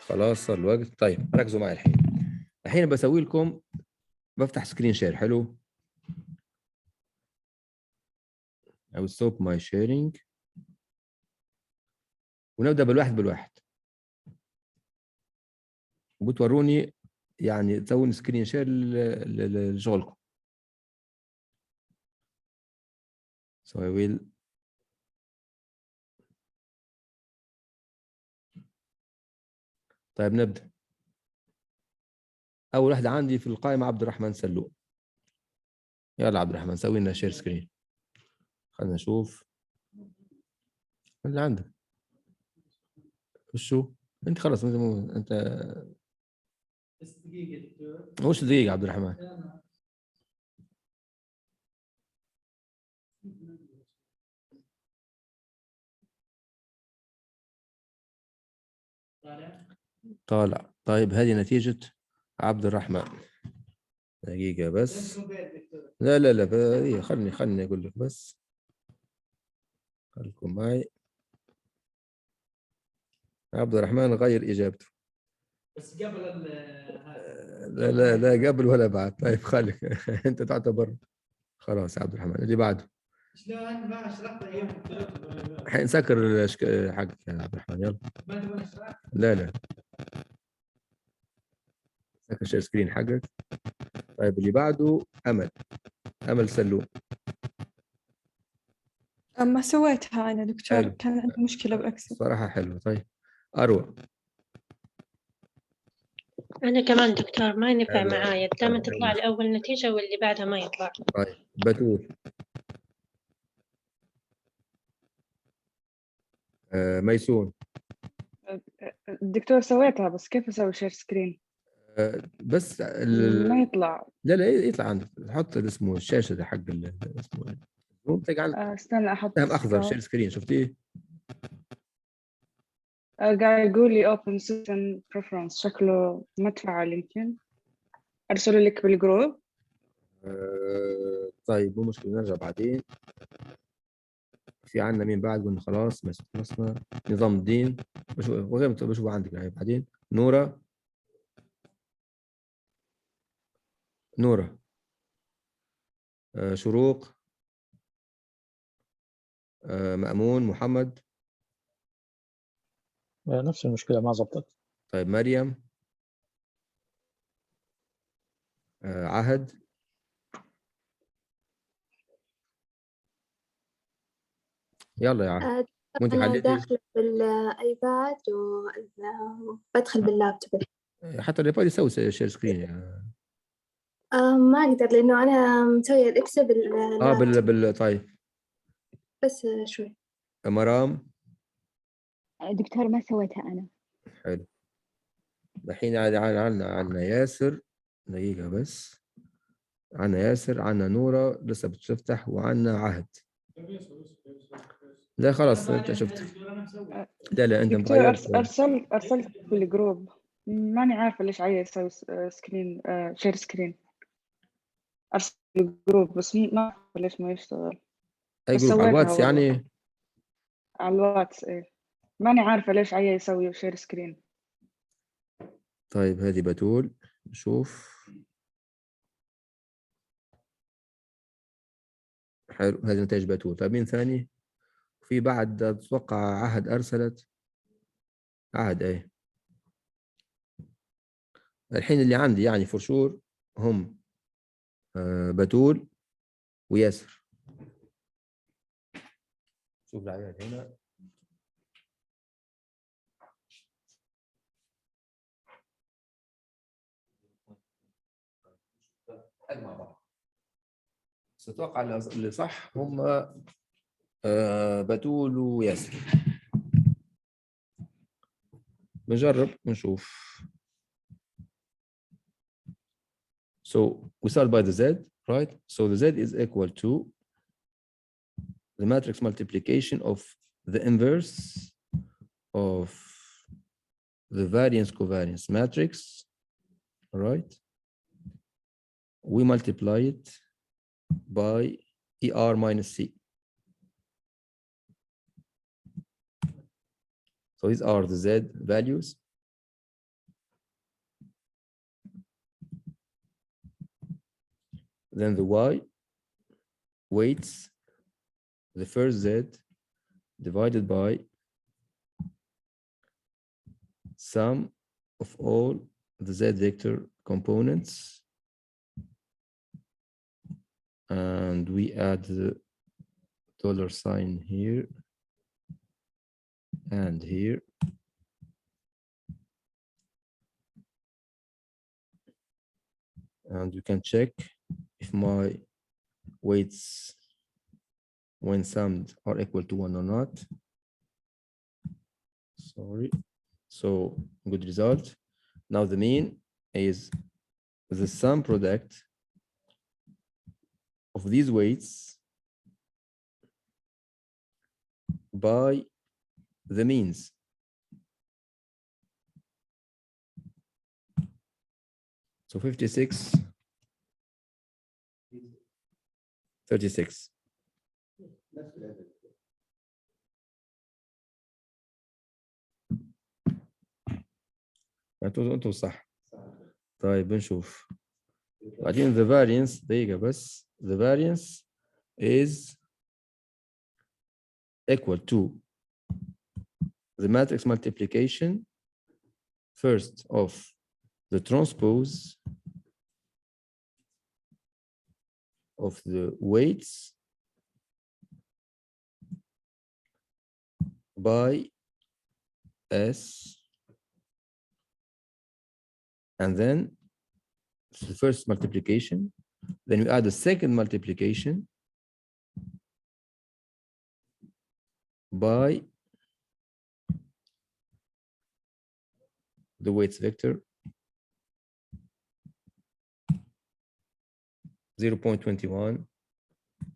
خلاص صار الوقت. طيب ركزوا معي الحين. الحين بسوي لكم، بفتح سكرين شير. حلو. I will stop my sharing ونبدأ بالواحد وبتوروني يعني تسوون سكرين شير لشغلكم. So I will طيب نبدأ. أول واحدة عندي في القائمة عبد الرحمن سلوم. يلا عبد الرحمن سوي لنا شير سكرين. خلينا نشوف اللي عندك. شو أنت خلاص أنت بس دقيقة دكتور. وش دقيقة عبد الرحمن؟ طالع. طيب هذه نتيجة عبد الرحمن. دقيقة بس. لا خلني أقول لك بس. خليكم معي. عبد الرحمن غير إجابته. بس قبل لا قبل ولا بعد. طيب خليك أنت تعتبر خلاص. عبد الرحمن اللي بعده. شلون ما شرحت ايام الحين سكر حقك يا عبد الرحمن. يلا ما تبغى نشرح؟ لا سكر شير سكرين حقك. طيب اللي بعده أمل سلوم. ما سويتها أنا دكتور، حلو. كان عندي مشكلة بأكسل. صراحة حلو. طيب أروى. أنا كمان دكتور ما ينفع حلو. معايا دائما تطلع لي أول نتيجة واللي بعدها ما يطلع. طيب بتول. ميسون. الدكتور سويتها بس كيف أسوي شير سكرين؟ بس ما يطلع. لا يطلع عندك. حط اسمه الشاشة ده حق اسمه تلقى عندك استنى أحط سهم أخضر ستار. شير سكرين. شفتيه؟ قاعد يقول لي open system preference، شكله ما تفعل. يمكن أرسله لك بالجروب. طيب مو مشكلة نرجع بعدين. في عندنا مين بعد؟ قلنا خلاص ما خلصنا. نظام الدين بشوف عندك يعني بعدين. نورة. شروق. مأمون. محمد. نفس المشكلة ما زبطت. طيب مريم. عهد. يلا يا عهد. وانت أنا حليتي؟ داخلة بالآيباد وبدخل باللابتوب. حتى الايباد يسوي شير سكرين يعني. ما أقدر لأنه أنا مسوية الإكسل باللابتوب. طيب بس شوي. مرام. دكتور ما سويتها أنا. حلو. الحين عنا ياسر. دقيقة بس. عنا ياسر، عنا نورة لسه بتفتح، وعنا عهد. لا خلاص انت شفت. لا انت دكتور مغير. أرسلت بالجروب. ماني عارفة ليش عايز أسوي سكرين شير سكرين. أرسل بالجروب بس ما أعرف ليش ما يشتغل. اي بس جروب على سويتها الواتس والله. يعني؟ على الواتس إيه. ماني عارفة ليش عايز يسوي شير سكرين. طيب هذه بتول. نشوف. حلو هذه نتائج بتول. طيب مين ثاني؟ في بعد اتوقع عهد ارسلت. عهد ايه. الحين اللي عندي يعني فور شور هم بتول وياسر. شوف العيال هنا. مع بعض. بس اتوقع اللي صح هم بتول وياسر. نجرب ونشوف. So we start by the Z, right? So the Z is equal to the matrix multiplication of the inverse of the variance covariance matrix, right? We multiply it by ER minus C. So these are the Z values. Then the Y weights the first Z divided by sum of all the Z vector components, and we add the dollar sign here and here. And you can check if my weights when summed are equal to 1 or not. Sorry. So good result. Now the mean is the sum product of these weights by the means. So 56, 36. انتوا صح. طيب بنشوف. بعدين the variance دقيقة بس. The variance is equal to the matrix multiplication first of the transpose of the weights by S, and then the first multiplication, then you add the second multiplication by the weights vector 0.21,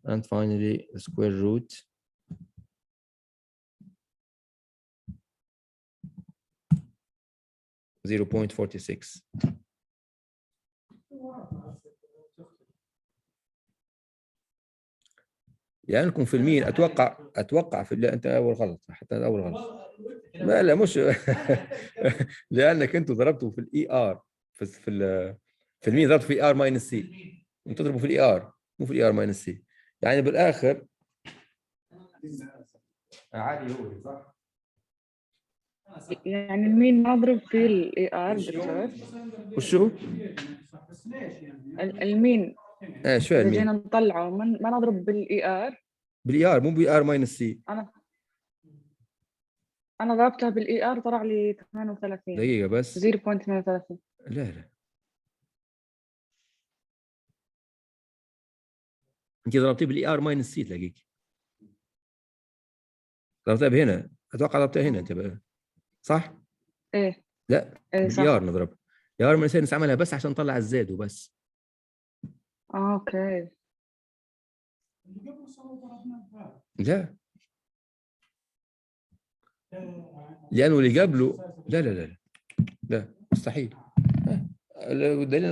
and finally the square root .46. يعني لكم في المين اتوقع في اللي انت اول غلط، حتى اول غلط. لا مش لانك انتوا ضربتوا في الاي ار في المين، ضربتوا في ار ماينس سي، انتوا تضربوا في الاي ار مو في الاي ار ماينس سي، يعني بالاخر عادي هو صح. يعني المين نضرب في الاي ار دكتور. وشو؟ المين ايش اذا المين؟ جينا نطلعه ما نضرب بالاي ار. بالاي ار مو بالاي ار ماينس سي. انا ضربتها بالاي ار طلع لي 38. دقيقة بس. 0.38. لا انت ضربتيه بالاي ار ماينس سي تلاقيك. ضربتها بهنا، اتوقع ضربتها هنا انت بقى. صح؟ ايه لا صح. ار نضرب. يا ار ماينس عملها بس عشان نطلع الزاد وبس. اوكي. لا لانه اللي قبله لا مستحيل. الدليل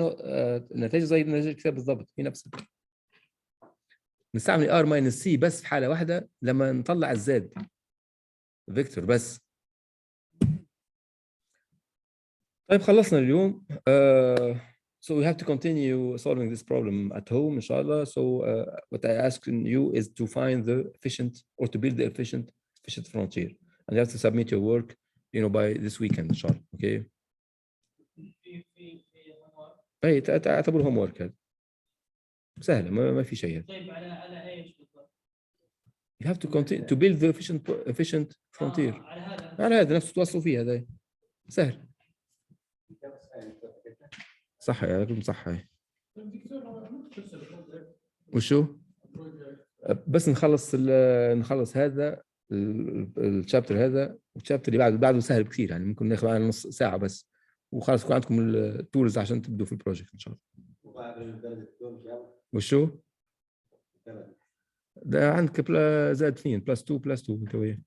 النتائج زي نتائج الكتاب بالضبط، هي نفسها. نستعمل ار ماينس سي بس في حاله واحده لما نطلع الزاد فيكتور بس. طيب خلصنا اليوم. So we have to continue solving this problem at home, inshallah. So what I ask you is to find the efficient, or to build the efficient frontier, and you have to submit your work, by this weekend, inshallah. Okay. اي تعتبره هوم ورك، هذا سهله، ما في شيء. طيب على ايش بالضبط؟ You have to continue to build the efficient frontier. على هذا نفسه توصلوا فيه، هذا سهل. صح يا رب، صح. هاي وشو؟ بس نخلص هذا الشابتر هذا، والشابتر اللي بعده سهل كثير، يعني ممكن ناخذ على نص ساعه بس، وخلاص يكون عندكم التولز عشان تبدوا في البروجكت ان شاء الله. وشو؟ ده عندك زائد 2 بلس 2 بلس 2.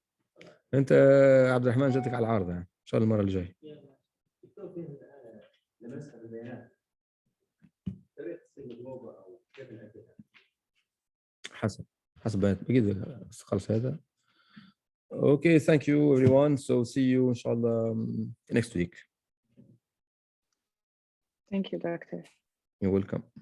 انت عبد الرحمن جاتك على العارضه، ان شاء الله المره الجايه. فيه لمسها بالبيانات طريقه تصير مضروبه او كيف نعدلها؟ حسب بقيت خلص هذا. Okay, thank you everyone. So see you inshallah next week. Thank you, Doctor. You're welcome.